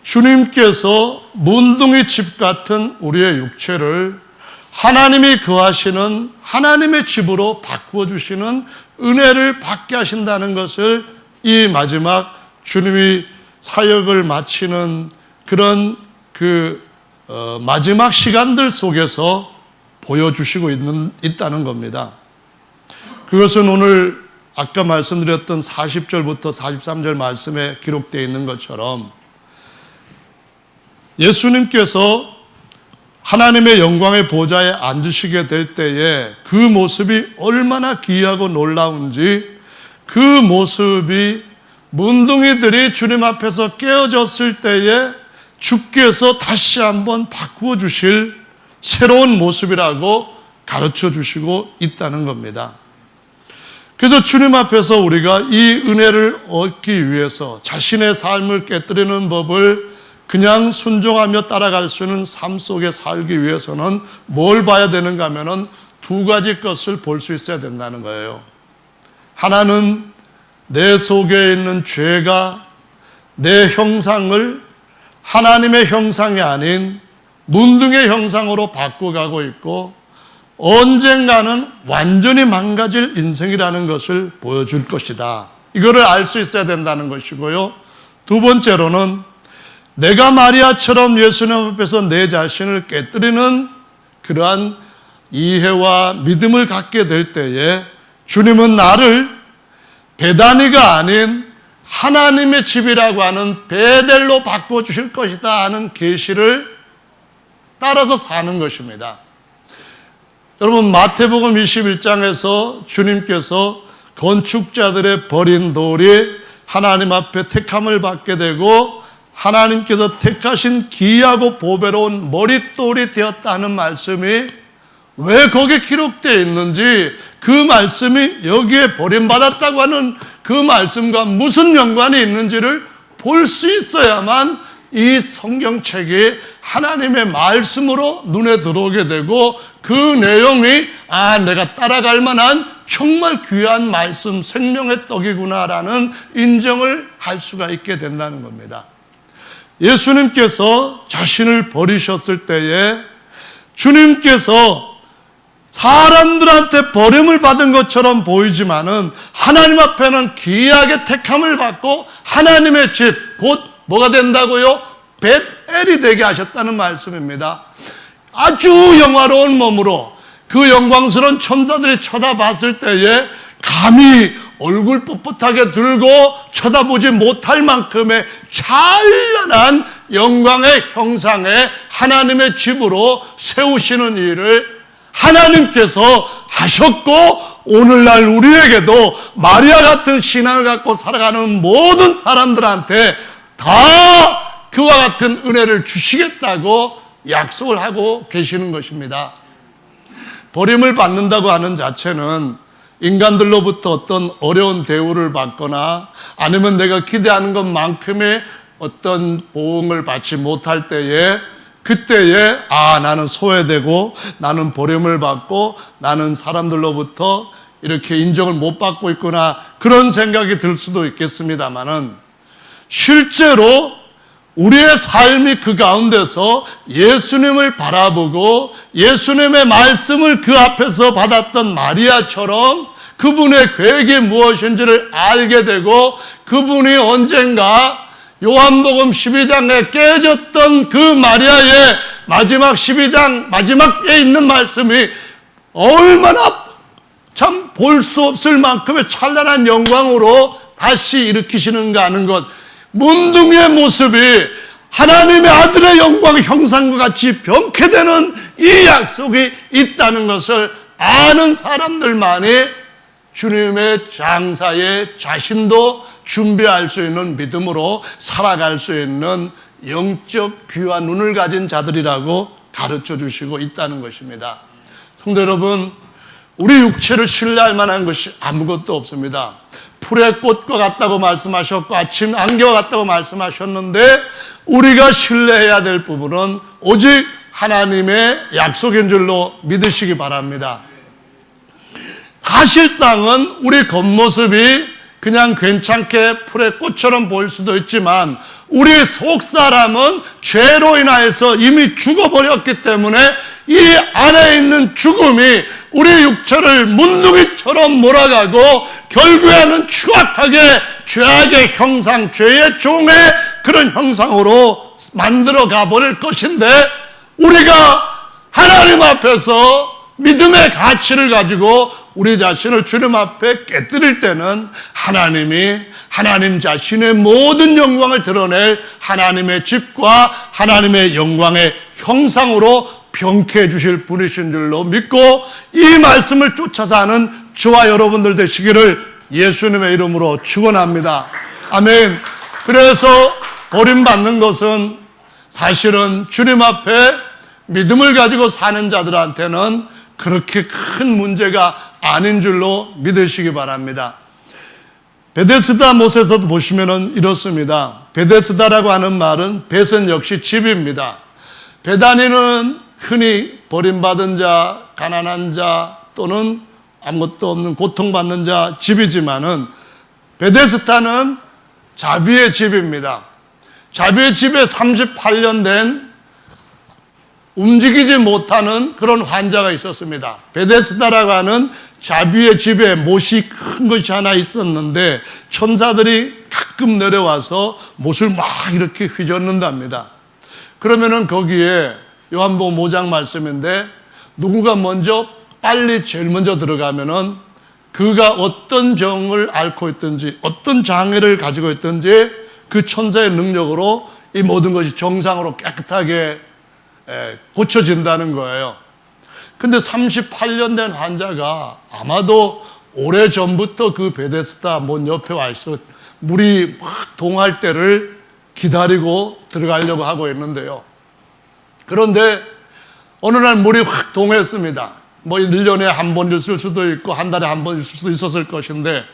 [SPEAKER 1] 주님께서 문둥이 집 같은 우리의 육체를 하나님이 거하시는 하나님의 집으로 바꿔주시는 은혜를 받게 하신다는 것을 이 마지막 주님이 사역을 마치는 그런 마지막 시간들 속에서 보여주시고 있다는 겁니다. 그것은 오늘 아까 말씀드렸던 40절부터 43절 말씀에 기록되어 있는 것처럼 예수님께서 하나님의 영광의 보좌에 앉으시게 될 때에 그 모습이 얼마나 귀하고 놀라운지, 그 모습이 문둥이들이 주님 앞에서 깨어졌을 때에 주께서 다시 한번 바꾸어 주실 새로운 모습이라고 가르쳐 주시고 있다는 겁니다. 그래서 주님 앞에서 우리가 이 은혜를 얻기 위해서 자신의 삶을 깨뜨리는 법을 그냥 순종하며 따라갈 수 있는 삶 속에 살기 위해서는 뭘 봐야 되는가 하면은 두 가지 것을 볼 수 있어야 된다는 거예요. 하나는 내 속에 있는 죄가 내 형상을 하나님의 형상이 아닌 문둥의 형상으로 바꿔가고 있고 언젠가는 완전히 망가질 인생이라는 것을 보여줄 것이다. 이거를 알 수 있어야 된다는 것이고요. 두 번째로는 내가 마리아처럼 예수님 앞에서 내 자신을 깨뜨리는 그러한 이해와 믿음을 갖게 될 때에 주님은 나를 베다니가 아닌 하나님의 집이라고 하는 베델로 바꿔주실 것이다 하는 계시를 따라서 사는 것입니다. 여러분, 마태복음 21장에서 주님께서 건축자들의 버린 돌이 하나님 앞에 택함을 받게 되고 하나님께서 택하신 귀하고 보배로운 머릿돌이 되었다 하는 말씀이 왜 거기에 기록되어 있는지, 그 말씀이 여기에 버림받았다고 하는 그 말씀과 무슨 연관이 있는지를 볼 수 있어야만 이 성경책이 하나님의 말씀으로 눈에 들어오게 되고 그 내용이 내가 따라갈 만한 정말 귀한 말씀, 생명의 떡이구나라는 인정을 할 수가 있게 된다는 겁니다. 예수님께서 자신을 버리셨을 때에 주님께서 사람들한테 버림을 받은 것처럼 보이지만은 하나님 앞에는 귀하게 택함을 받고 하나님의 집, 곧 뭐가 된다고요? 벳엘이 되게 하셨다는 말씀입니다. 아주 영화로운 몸으로 그 영광스러운 천사들이 쳐다봤을 때에 감히 얼굴 뻣뻣하게 들고 쳐다보지 못할 만큼의 찬란한 영광의 형상의 하나님의 집으로 세우시는 일을 하나님께서 하셨고, 오늘날 우리에게도 마리아 같은 신앙을 갖고 살아가는 모든 사람들한테 다 그와 같은 은혜를 주시겠다고 약속을 하고 계시는 것입니다. 버림을 받는다고 하는 자체는 인간들로부터 어떤 어려운 대우를 받거나 아니면 내가 기대하는 것만큼의 어떤 보응을 받지 못할 때에, 그때에 나는 소외되고 나는 버림을 받고 나는 사람들로부터 이렇게 인정을 못 받고 있구나, 그런 생각이 들 수도 있겠습니다만은 실제로 우리의 삶이 그 가운데서 예수님을 바라보고 예수님의 말씀을 그 앞에서 받았던 마리아처럼 그분의 계획이 무엇인지를 알게 되고, 그분이 언젠가 요한복음 12장에 깨졌던 그 마리아의 마지막 12장 마지막에 있는 말씀이 얼마나 참 볼 수 없을 만큼의 찬란한 영광으로 다시 일으키시는가 하는 것, 문둥이의 모습이 하나님의 아들의 영광 형상과 같이 병쾌되는 이 약속이 있다는 것을 아는 사람들만이 주님의 장사에 자신도 준비할 수 있는 믿음으로 살아갈 수 있는 영적 귀와 눈을 가진 자들이라고 가르쳐 주시고 있다는 것입니다. 성도 여러분, 우리 육체를 신뢰할 만한 것이 아무것도 없습니다. 풀의 꽃과 같다고 말씀하셨고 아침 안개와 같다고 말씀하셨는데, 우리가 신뢰해야 될 부분은 오직 하나님의 약속인 줄로 믿으시기 바랍니다. 사실상은 우리 겉모습이 그냥 괜찮게 풀의 꽃처럼 보일 수도 있지만 우리 속사람은 죄로 인하여서 이미 죽어버렸기 때문에 이 안에 있는 죽음이 우리 육체를 문둥이처럼 몰아가고 결국에는 추악하게 죄악의 형상, 죄의 종의 그런 형상으로 만들어 가버릴 것인데, 우리가 하나님 앞에서 믿음의 가치를 가지고 우리 자신을 주님 앞에 깨뜨릴 때는 하나님이 하나님 자신의 모든 영광을 드러낼 하나님의 집과 하나님의 영광의 형상으로 병쾌해 주실 분이신 줄로 믿고 이 말씀을 쫓아서 하는 저와 여러분들 되시기를 예수님의 이름으로 축원합니다. 아멘. 그래서 버림받는 것은 사실은 주님 앞에 믿음을 가지고 사는 자들한테는 그렇게 큰 문제가 아닌 줄로 믿으시기 바랍니다. 베데스다 못에서도 보시면은 이렇습니다. 베데스다라고 하는 말은 벳은 역시 집입니다. 베다니는 흔히 버림받은 자, 가난한 자 또는 아무것도 없는 고통받는 자 집이지만은 베데스다는 자비의 집입니다. 자비의 집에 38년 된 움직이지 못하는 그런 환자가 있었습니다. 베데스다라고 하는 자비의 집에 못이 큰 것이 하나 있었는데 천사들이 가끔 내려와서 못을 막 이렇게 휘젓는답니다. 그러면은 거기에 요한복음 5장 말씀인데 누군가 먼저 빨리 제일 먼저 들어가면은 그가 어떤 병을 앓고 있든지 어떤 장애를 가지고 있든지 그 천사의 능력으로 이 모든 것이 정상으로 깨끗하게 고쳐진다는 거예요. 근데 38년 된 환자가 아마도 오래전부터 그 베데스다 문 옆에 와 있어 물이 막 동할 때를 기다리고 들어가려고 하고 있는데요. 그런데 어느 날 물이 확 동했습니다. 뭐 1년에 한 번 있을 수도 있고 한 달에 한 번 있을 수도 있었을 것인데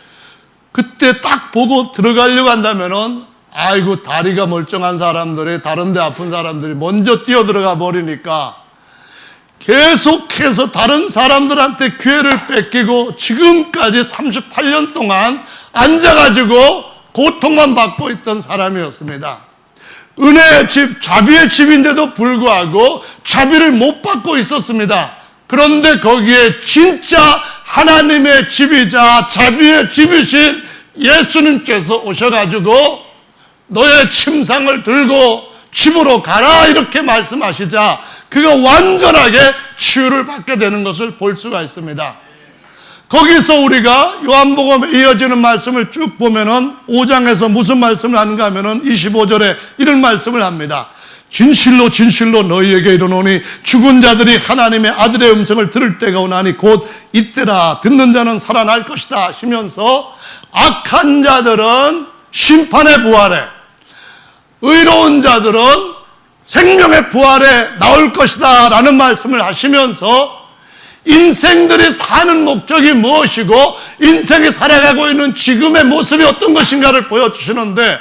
[SPEAKER 1] 그때 딱 보고 들어가려고 한다면은 아이고 다리가 멀쩡한 사람들이 다른 데 아픈 사람들이 먼저 뛰어들어가 버리니까 계속해서 다른 사람들한테 기회를 뺏기고 지금까지 38년 동안 앉아가지고 고통만 받고 있던 사람이었습니다. 은혜의 집, 자비의 집인데도 불구하고 자비를 못 받고 있었습니다. 그런데 거기에 진짜 하나님의 집이자 자비의 집이신 예수님께서 오셔가지고 너의 침상을 들고 집으로 가라 이렇게 말씀하시자 그가 완전하게 치유를 받게 되는 것을 볼 수가 있습니다. 거기서 우리가 요한복음에 이어지는 말씀을 쭉 보면은 5장에서 무슨 말씀을 하는가 하면은 25절에 이런 말씀을 합니다. 진실로 진실로 너희에게 이르노니 죽은 자들이 하나님의 아들의 음성을 들을 때가 오나니 곧 이때라. 듣는 자는 살아날 것이다 하시면서 악한 자들은 심판의 부활에, 의로운 자들은 생명의 부활에 나올 것이다 라는 말씀을 하시면서 인생들이 사는 목적이 무엇이고 인생이 살아가고 있는 지금의 모습이 어떤 것인가를 보여주시는데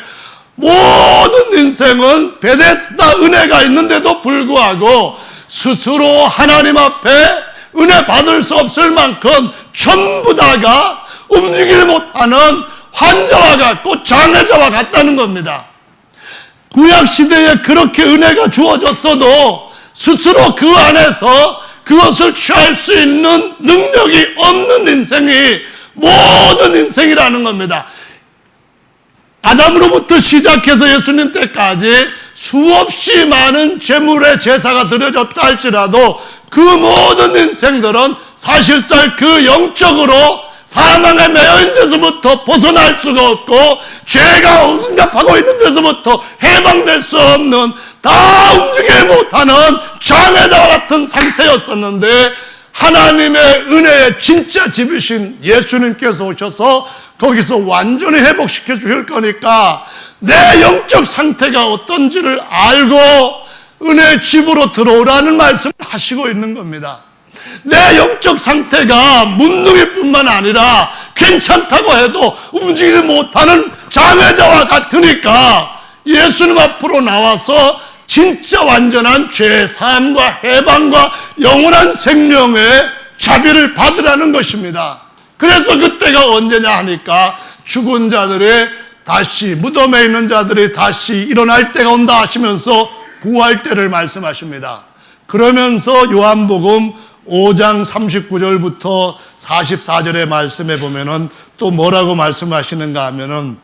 [SPEAKER 1] 모든 인생은 베데스다 은혜가 있는데도 불구하고 스스로 하나님 앞에 은혜 받을 수 없을 만큼 전부 다가 움직이지 못하는 환자와 같고 장애자와 같다는 겁니다. 구약시대에 그렇게 은혜가 주어졌어도 스스로 그 안에서 그것을 취할 수 있는 능력이 없는 인생이 모든 인생이라는 겁니다. 아담으로부터 시작해서 예수님 때까지 수없이 많은 제물의 제사가 드려졌다 할지라도 그 모든 인생들은 사실상 그 영적으로 사망에 매여있는 데서부터 벗어날 수가 없고 죄가 응답하고 있는 데서부터 해방될 수 없는 다 움직이지 못하는 장애자와 같은 상태였었는데 하나님의 은혜의 진짜 집이신 예수님께서 오셔서 거기서 완전히 회복시켜 주실 거니까 내 영적 상태가 어떤지를 알고 은혜의 집으로 들어오라는 말씀을 하시고 있는 겁니다. 내 영적 상태가 문둥이뿐만 아니라 괜찮다고 해도 움직이지 못하는 장애자와 같으니까 예수님 앞으로 나와서 진짜 완전한 죄 사함과 해방과 영원한 생명의 자비를 받으라는 것입니다. 그래서 그때가 언제냐 하니까 죽은 자들이 다시 무덤에 있는 자들이 다시 일어날 때가 온다 하시면서 부활 때를 말씀하십니다. 그러면서 요한복음 5장 39절부터 44절의 말씀에 보면은 또 뭐라고 말씀하시는가 하면은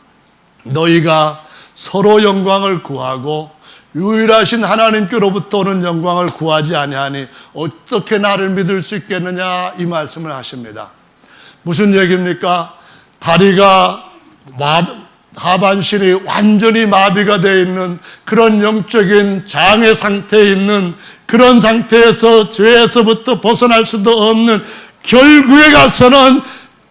[SPEAKER 1] 너희가 서로 영광을 구하고 유일하신 하나님께로부터 오는 영광을 구하지 아니하니 어떻게 나를 믿을 수 있겠느냐 이 말씀을 하십니다. 무슨 얘기입니까? 다리가 하반신이 완전히 마비가 되어 있는 그런 영적인 장애 상태에 있는 그런 상태에서 죄에서부터 벗어날 수도 없는 결국에 가서는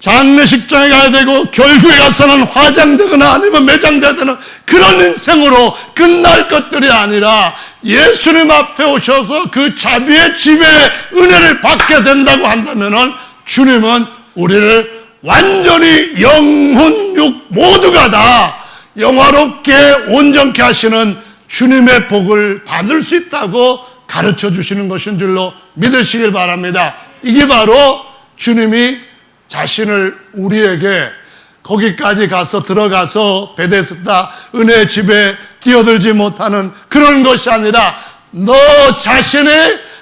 [SPEAKER 1] 장례식장에 가야 되고 결국에 가서는 화장되거나 아니면 매장되는 그런 인생으로 끝날 것들이 아니라 예수님 앞에 오셔서 그 자비의 집에 은혜를 받게 된다고 한다면 주님은 우리를 완전히 영혼, 육 모두가 다 영화롭게 온전케 하시는 주님의 복을 받을 수 있다고 가르쳐 주시는 것인 줄로 믿으시길 바랍니다. 이게 바로 주님이 자신을 우리에게 거기까지 가서 들어가서 베데스다 은혜의 집에 뛰어들지 못하는 그런 것이 아니라 너 자신이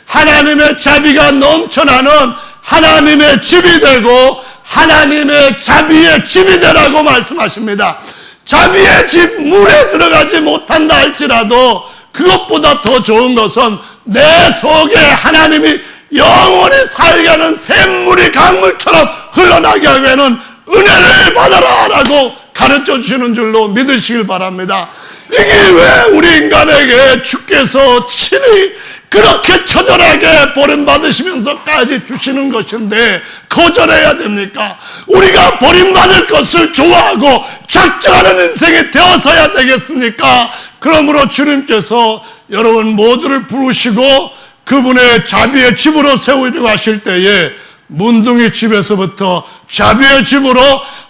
[SPEAKER 1] 하나님의 자비가 넘쳐나는 하나님의 집이 되고 하나님의 자비의 집이 되라고 말씀하십니다. 자비의 집 물에 들어가지 못한다 할지라도 그것보다 더 좋은 것은 내 속에 하나님이 영원히 살게 하는 샘물이 강물처럼 흘러나게 하기에는 은혜를 받아라 라고 가르쳐 주시는 줄로 믿으시길 바랍니다. 이게 왜 우리 인간에게 주께서 친히 그렇게 처절하게 버림받으시면서까지 주시는 것인데 거절해야 됩니까? 우리가 버림받을 것을 좋아하고 작정하는 인생이 되어서야 되겠습니까? 그러므로 주님께서 여러분 모두를 부르시고 그분의 자비의 집으로 세우려고 하실 때에 문둥이 집에서부터 자비의 집으로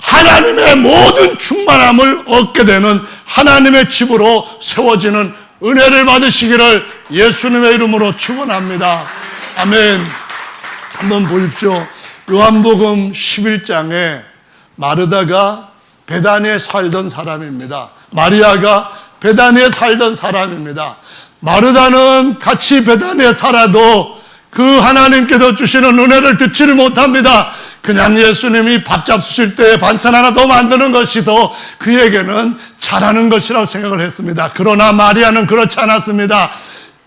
[SPEAKER 1] 하나님의 모든 충만함을 얻게 되는 하나님의 집으로 세워지는 은혜를 받으시기를 예수님의 이름으로 축원합니다. 아멘. 한번 보십시오. 요한복음 11장에 마르다가 베다니에 살던 사람입니다. 마리아가 베다니에 살던 사람입니다. 마르다는 같이 베다니에 살아도 그 하나님께서 주시는 은혜를 듣지를 못합니다. 그냥 예수님이 밥 잡수실 때 반찬 하나 더 만드는 것이 더 그에게는 잘하는 것이라고 생각을 했습니다. 그러나 마리아는 그렇지 않았습니다.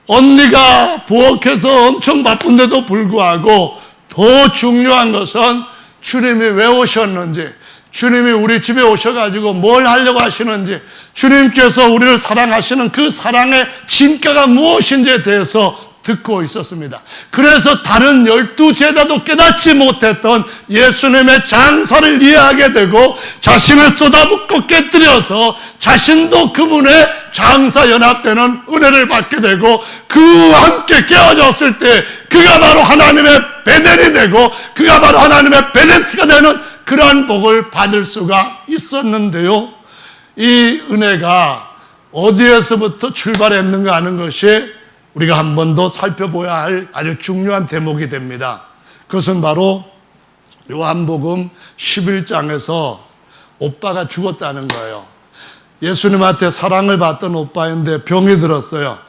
[SPEAKER 1] 언니가 부엌에서 엄청 바쁜데도 불구하고 더 중요한 것은 주님이 왜 오셨는지, 주님이 우리 집에 오셔가지고 뭘 하려고 하시는지, 주님께서 우리를 사랑하시는 그 사랑의 진가가 무엇인지에 대해서 듣고 있었습니다. 그래서 다른 12제자도 깨닫지 못했던 예수님의 장사를 이해하게 되고 자신을 쏟아붓고 깨뜨려서 자신도 그분의 장사 연합되는 은혜를 받게 되고 그와 함께 깨어졌을 때 그가 바로 하나님의 베델이 되고 그가 바로 하나님의 베데스가 되는 그러한 복을 받을 수가 있었는데요. 이 은혜가 어디에서부터 출발했는가 하는 것이 우리가 한 번 더 살펴봐야 할 아주 중요한 대목이 됩니다. 그것은 바로 요한복음 11장에서 오빠가 죽었다는 거예요. 예수님한테 사랑을 받던 오빠인데 병이 들었어요.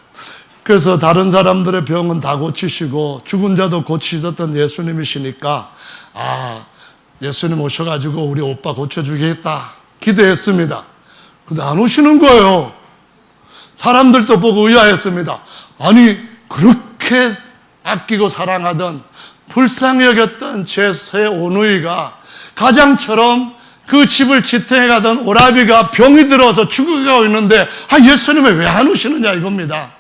[SPEAKER 1] 그래서 다른 사람들의 병은 다 고치시고 죽은 자도 고치셨던 예수님이시니까 예수님 오셔가지고 우리 오빠 고쳐주겠다 기대했습니다. 근데 안 오시는 거예요. 사람들도 보고 의아했습니다. 아니 그렇게 아끼고 사랑하던 불쌍히 여겼던 제 새 오누이가 가장처럼 그 집을 지탱해 가던 오라비가 병이 들어서 죽어가고 있는데 예수님이 왜 안 오시느냐 이겁니다.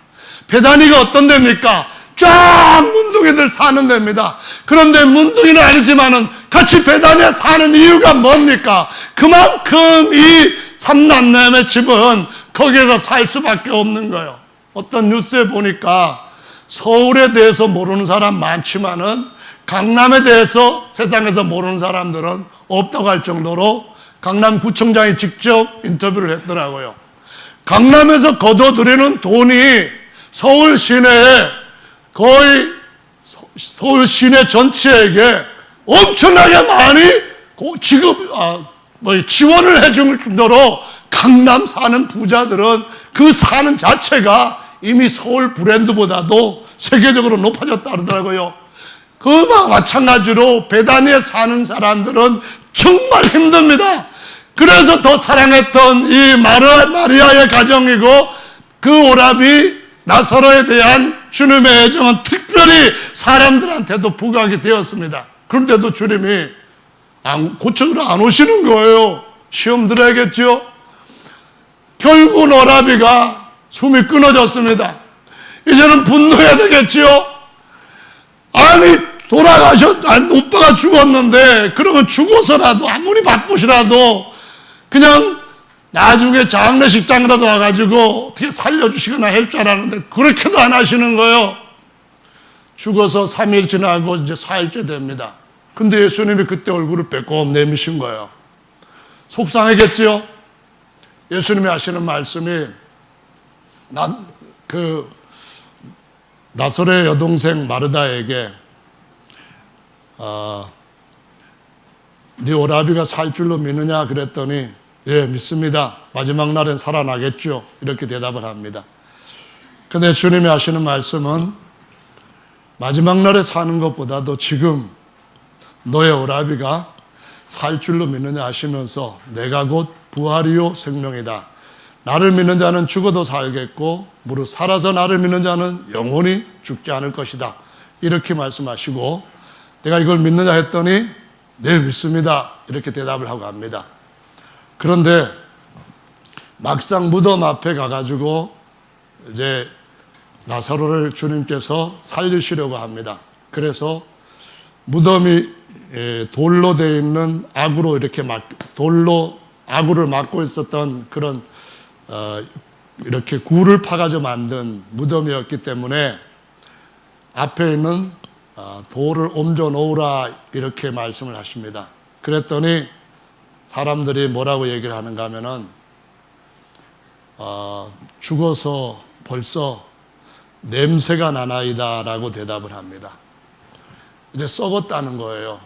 [SPEAKER 1] 베다니가 어떤 데입니까? 쫙 문둥이들 사는 데입니다. 그런데 문둥이는 아니지만은 같이 베다니에 사는 이유가 뭡니까? 그만큼 이 삼남매의 집은 거기에서 살 수밖에 없는 거예요. 어떤 뉴스에 보니까 서울에 대해서 모르는 사람 많지만은 강남에 대해서 세상에서 모르는 사람들은 없다고 할 정도로 강남구청장이 직접 인터뷰를 했더라고요. 강남에서 거둬들이는 돈이 서울 시내에 거의 서울 시내 전체에게 엄청나게 많이 지원을 해줄 정도로 강남 사는 부자들은 그 사는 자체가 이미 서울 브랜드보다도 세계적으로 높아졌다 그러더라고요. 그와 마찬가지로 베다니에 사는 사람들은 정말 힘듭니다. 그래서 더 사랑했던 이 마리아의 가정이고 그 오라비 나사로에 대한 주님의 애정은 특별히 사람들한테도 부각이 되었습니다. 그런데도 주님이 고쳐주러 안 오시는 거예요. 시험 들어야겠죠. 결국 오라비가 숨이 끊어졌습니다. 이제는 분노해야 되겠지요. 아니 오빠가 죽었는데 그러면 죽어서라도 아무리 바쁘시라도 그냥 나중에 장례식장이라도 와가지고 어떻게 살려주시거나 할 줄 알았는데 그렇게도 안 하시는 거예요. 죽어서 3일 지나고 이제 4일째 됩니다. 근데 예수님이 그때 얼굴을 빼꼼 내미신 거예요. 속상했겠지요. 예수님이 하시는 말씀이 나사로의 여동생 마르다에게 네 오라비가 살 줄로 믿느냐 그랬더니 예, 믿습니다. 마지막 날엔 살아나겠죠. 이렇게 대답을 합니다. 근데 주님이 하시는 말씀은 마지막 날에 사는 것보다도 지금 너의 오라비가 살 줄로 믿느냐 하시면서 내가 곧 부활이요 생명이다. 나를 믿는 자는 죽어도 살겠고 무릇 살아서 나를 믿는 자는 영원히 죽지 않을 것이다. 이렇게 말씀하시고 내가 이걸 믿느냐 했더니 네, 믿습니다. 이렇게 대답을 하고 갑니다. 그런데 막상 무덤 앞에 가가지고 이제 나사로를 주님께서 살리시려고 합니다. 그래서 무덤이 돌로 되어 있는 아구로 이렇게 돌로 아구를 막고 있었던 그런 이렇게 굴을 파가지고 만든 무덤이었기 때문에 앞에 있는 돌을 옮겨 놓으라 이렇게 말씀을 하십니다. 그랬더니 사람들이 뭐라고 얘기를 하는가 하면은 죽어서 벌써 냄새가 나나이다 라고 대답을 합니다. 이제 썩었다는 거예요.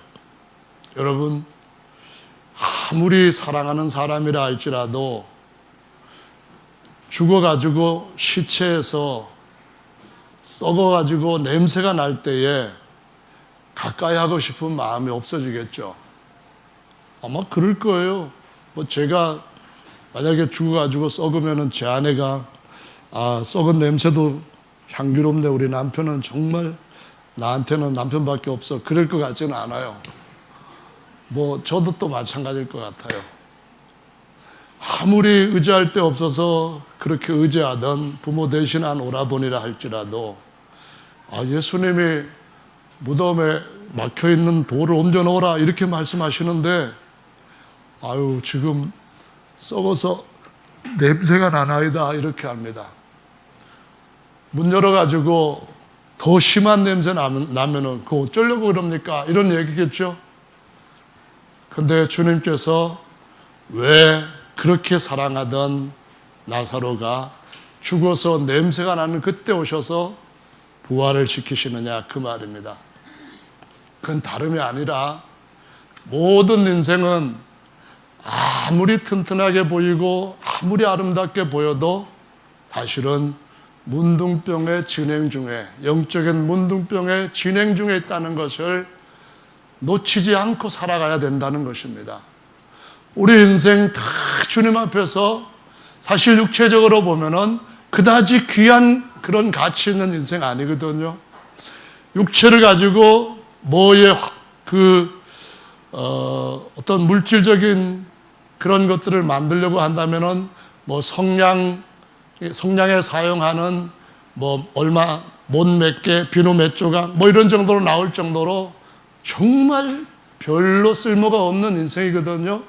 [SPEAKER 1] 여러분, 아무리 사랑하는 사람이라 할지라도 죽어가지고 시체에서 썩어가지고 냄새가 날 때에 가까이 하고 싶은 마음이 없어지겠죠. 아마 그럴 거예요. 뭐 제가 만약에 죽어가지고 썩으면은 제 아내가 썩은 냄새도 향기롭네. 우리 남편은 정말 나한테는 남편밖에 없어. 그럴 것 같지는 않아요. 뭐 저도 또 마찬가지일 것 같아요. 아무리 의지할 데 없어서 그렇게 의지하던 부모 대신한 오라버니라 할지라도 예수님이 무덤에 막혀있는 돌을 옮겨 놓으라 이렇게 말씀하시는데 지금 썩어서 냄새가 나나이다 이렇게 합니다. 문 열어가지고 더 심한 냄새 나면은 그거 어쩌려고 그럽니까? 이런 얘기겠죠. 근데 주님께서 왜 그렇게 사랑하던 나사로가 죽어서 냄새가 나는 그때 오셔서 부활을 시키시느냐 그 말입니다. 그건 다름이 아니라 모든 인생은 아무리 튼튼하게 보이고 아무리 아름답게 보여도 사실은 문둥병의 진행 중에, 영적인 문둥병의 진행 중에 있다는 것을 놓치지 않고 살아가야 된다는 것입니다. 우리 인생 다 주님 앞에서 사실 육체적으로 보면은 그다지 귀한 그런 가치 있는 인생 아니거든요. 육체를 가지고 뭐의 어떤 물질적인 그런 것들을 만들려고 한다면은 뭐 성냥에 사용하는 뭐 얼마 못 몇 개, 비누 몇 조각 뭐 이런 정도로 나올 정도로 정말 별로 쓸모가 없는 인생이거든요.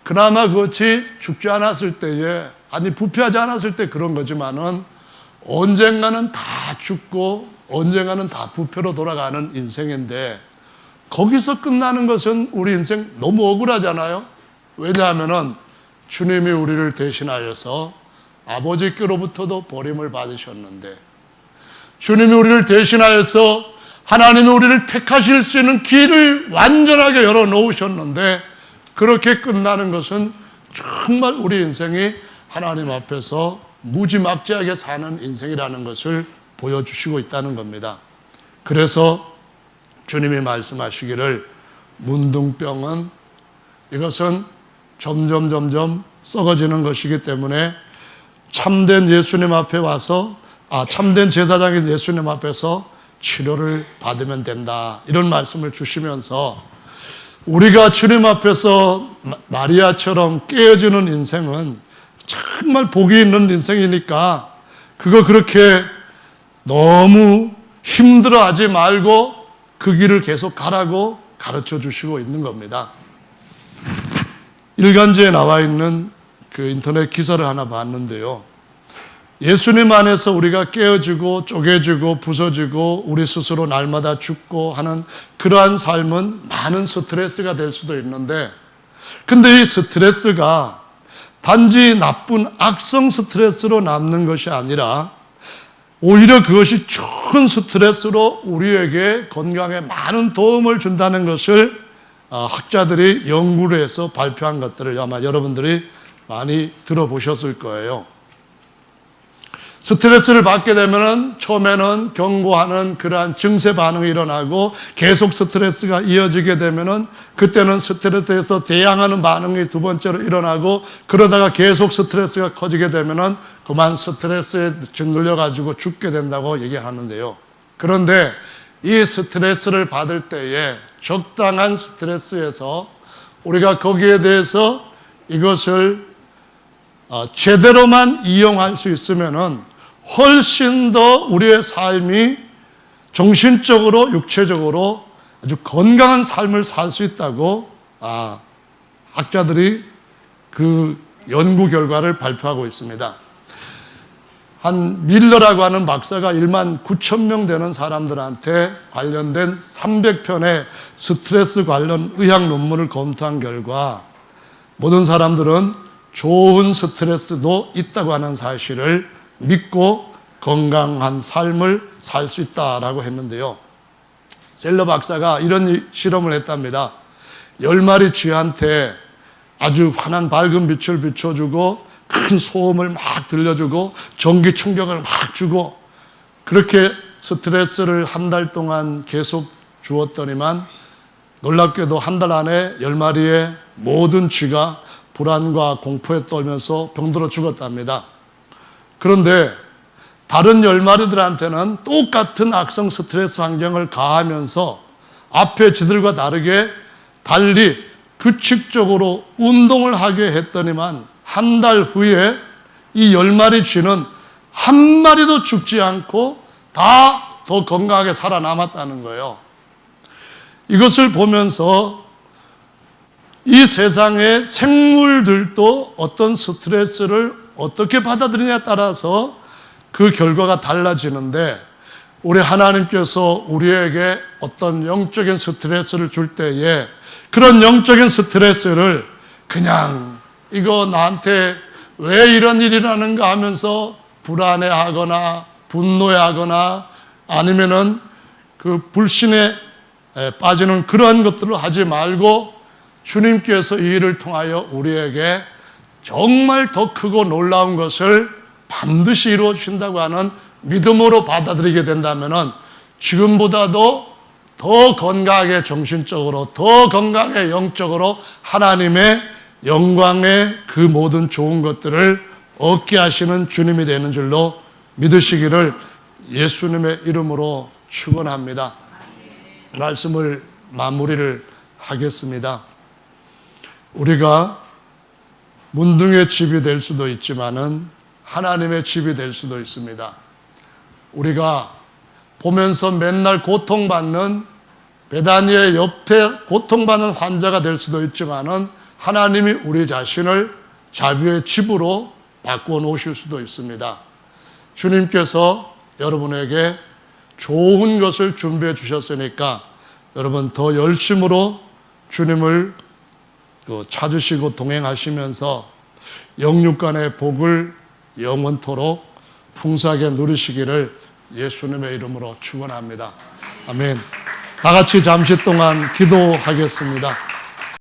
[SPEAKER 1] 그나마 그것이 죽지 않았을 때에 부패하지 않았을 때 그런 거지만은 언젠가는 다 죽고 언젠가는 다 부패로 돌아가는 인생인데 거기서 끝나는 것은 우리 인생 너무 억울하잖아요. 왜냐하면은 주님이 우리를 대신하여서 아버지께로부터도 버림을 받으셨는데 주님이 우리를 대신하여서 하나님이 우리를 택하실 수 있는 길을 완전하게 열어놓으셨는데 그렇게 끝나는 것은 정말 우리 인생이 하나님 앞에서 무지막지하게 사는 인생이라는 것을 보여주시고 있다는 겁니다. 그래서 주님이 말씀하시기를 문둥병은 이것은 점점 썩어지는 것이기 때문에 참된 예수님 앞에 와서 참된 제사장인 예수님 앞에서 치료를 받으면 된다 이런 말씀을 주시면서 우리가 주님 앞에서 마리아처럼 깨어지는 인생은 정말 복이 있는 인생이니까 그거 그렇게 너무 힘들어하지 말고 그 길을 계속 가라고 가르쳐 주시고 있는 겁니다. 일간지에 나와 있는 그 인터넷 기사를 하나 봤는데요. 예수님 안에서 우리가 깨어지고 쪼개지고 부서지고 우리 스스로 날마다 죽고 하는 그러한 삶은 많은 스트레스가 될 수도 있는데 근데 이 스트레스가 단지 나쁜 악성 스트레스로 남는 것이 아니라 오히려 그것이 좋은 스트레스로 우리에게 건강에 많은 도움을 준다는 것을 학자들이 연구를 해서 발표한 것들을 아마 여러분들이 많이 들어보셨을 거예요. 스트레스를 받게 되면은 처음에는 경고하는 그러한 증세 반응이 일어나고 계속 스트레스가 이어지게 되면은 그때는 스트레스에서 대항하는 반응이 두 번째로 일어나고 그러다가 계속 스트레스가 커지게 되면은 그만 스트레스에 짓눌려 가지고 죽게 된다고 얘기하는데요. 그런데 이 스트레스를 받을 때에 적당한 스트레스에서 우리가 거기에 대해서 이것을 제대로만 이용할 수 있으면은 훨씬 더 우리의 삶이 정신적으로 육체적으로 아주 건강한 삶을 살 수 있다고 학자들이 그 연구 결과를 발표하고 있습니다. 한 밀러라고 하는 박사가 1만 9천 명 되는 사람들한테 관련된 300편의 스트레스 관련 의학 논문을 검토한 결과 모든 사람들은 좋은 스트레스도 있다고 하는 사실을 믿고 건강한 삶을 살 수 있다라고 했는데요. 셀러 박사가 이런 실험을 했답니다. 10마리 쥐한테 아주 환한 밝은 빛을 비춰주고 큰 소음을 막 들려주고 전기 충격을 막 주고 그렇게 스트레스를 한 달 동안 계속 주었더니만 놀랍게도 한 달 안에 10마리의 모든 쥐가 불안과 공포에 떨면서 병들어 죽었답니다. 그런데 다른 10마리들한테는 똑같은 악성 스트레스 환경을 가하면서 앞에 쥐들과 다르게 달리 규칙적으로 운동을 하게 했더니만 한 달 후에 이 10마리 쥐는 한 마리도 죽지 않고 다 더 건강하게 살아남았다는 거예요. 이것을 보면서 이 세상의 생물들도 어떤 스트레스를 어떻게 받아들이냐에 따라서 그 결과가 달라지는데 우리 하나님께서 우리에게 어떤 영적인 스트레스를 줄 때에 그런 영적인 스트레스를 그냥 이거 나한테 왜 이런 일이 일어나는가 하면서 불안해하거나 분노해하거나 아니면은 그 불신에 빠지는 그런 것들을 하지 말고 주님께서 이 일을 통하여 우리에게 정말 더 크고 놀라운 것을 반드시 이루어 주신다고 하는 믿음으로 받아들이게 된다면은 지금보다도 더 건강하게 정신적으로 더 건강하게 영적으로 하나님의 영광의 그 모든 좋은 것들을 얻게 하시는 주님이 되는 줄로 믿으시기를 예수님의 이름으로 축원합니다. 말씀을 마무리를 하겠습니다. 우리가 문둥의 집이 될 수도 있지만은 하나님의 집이 될 수도 있습니다. 우리가 보면서 맨날 고통받는 베다니의 옆에 고통받는 환자가 될 수도 있지만은 하나님이 우리 자신을 자비의 집으로 바꾸어 놓으실 수도 있습니다. 주님께서 여러분에게 좋은 것을 준비해 주셨으니까 여러분 더 열심으로 주님을 찾으시고 동행하시면서 영육간의 복을 영원토록 풍성하게 누리시기를 예수님의 이름으로 축원합니다. 아멘. 다 같이 잠시 동안 기도하겠습니다.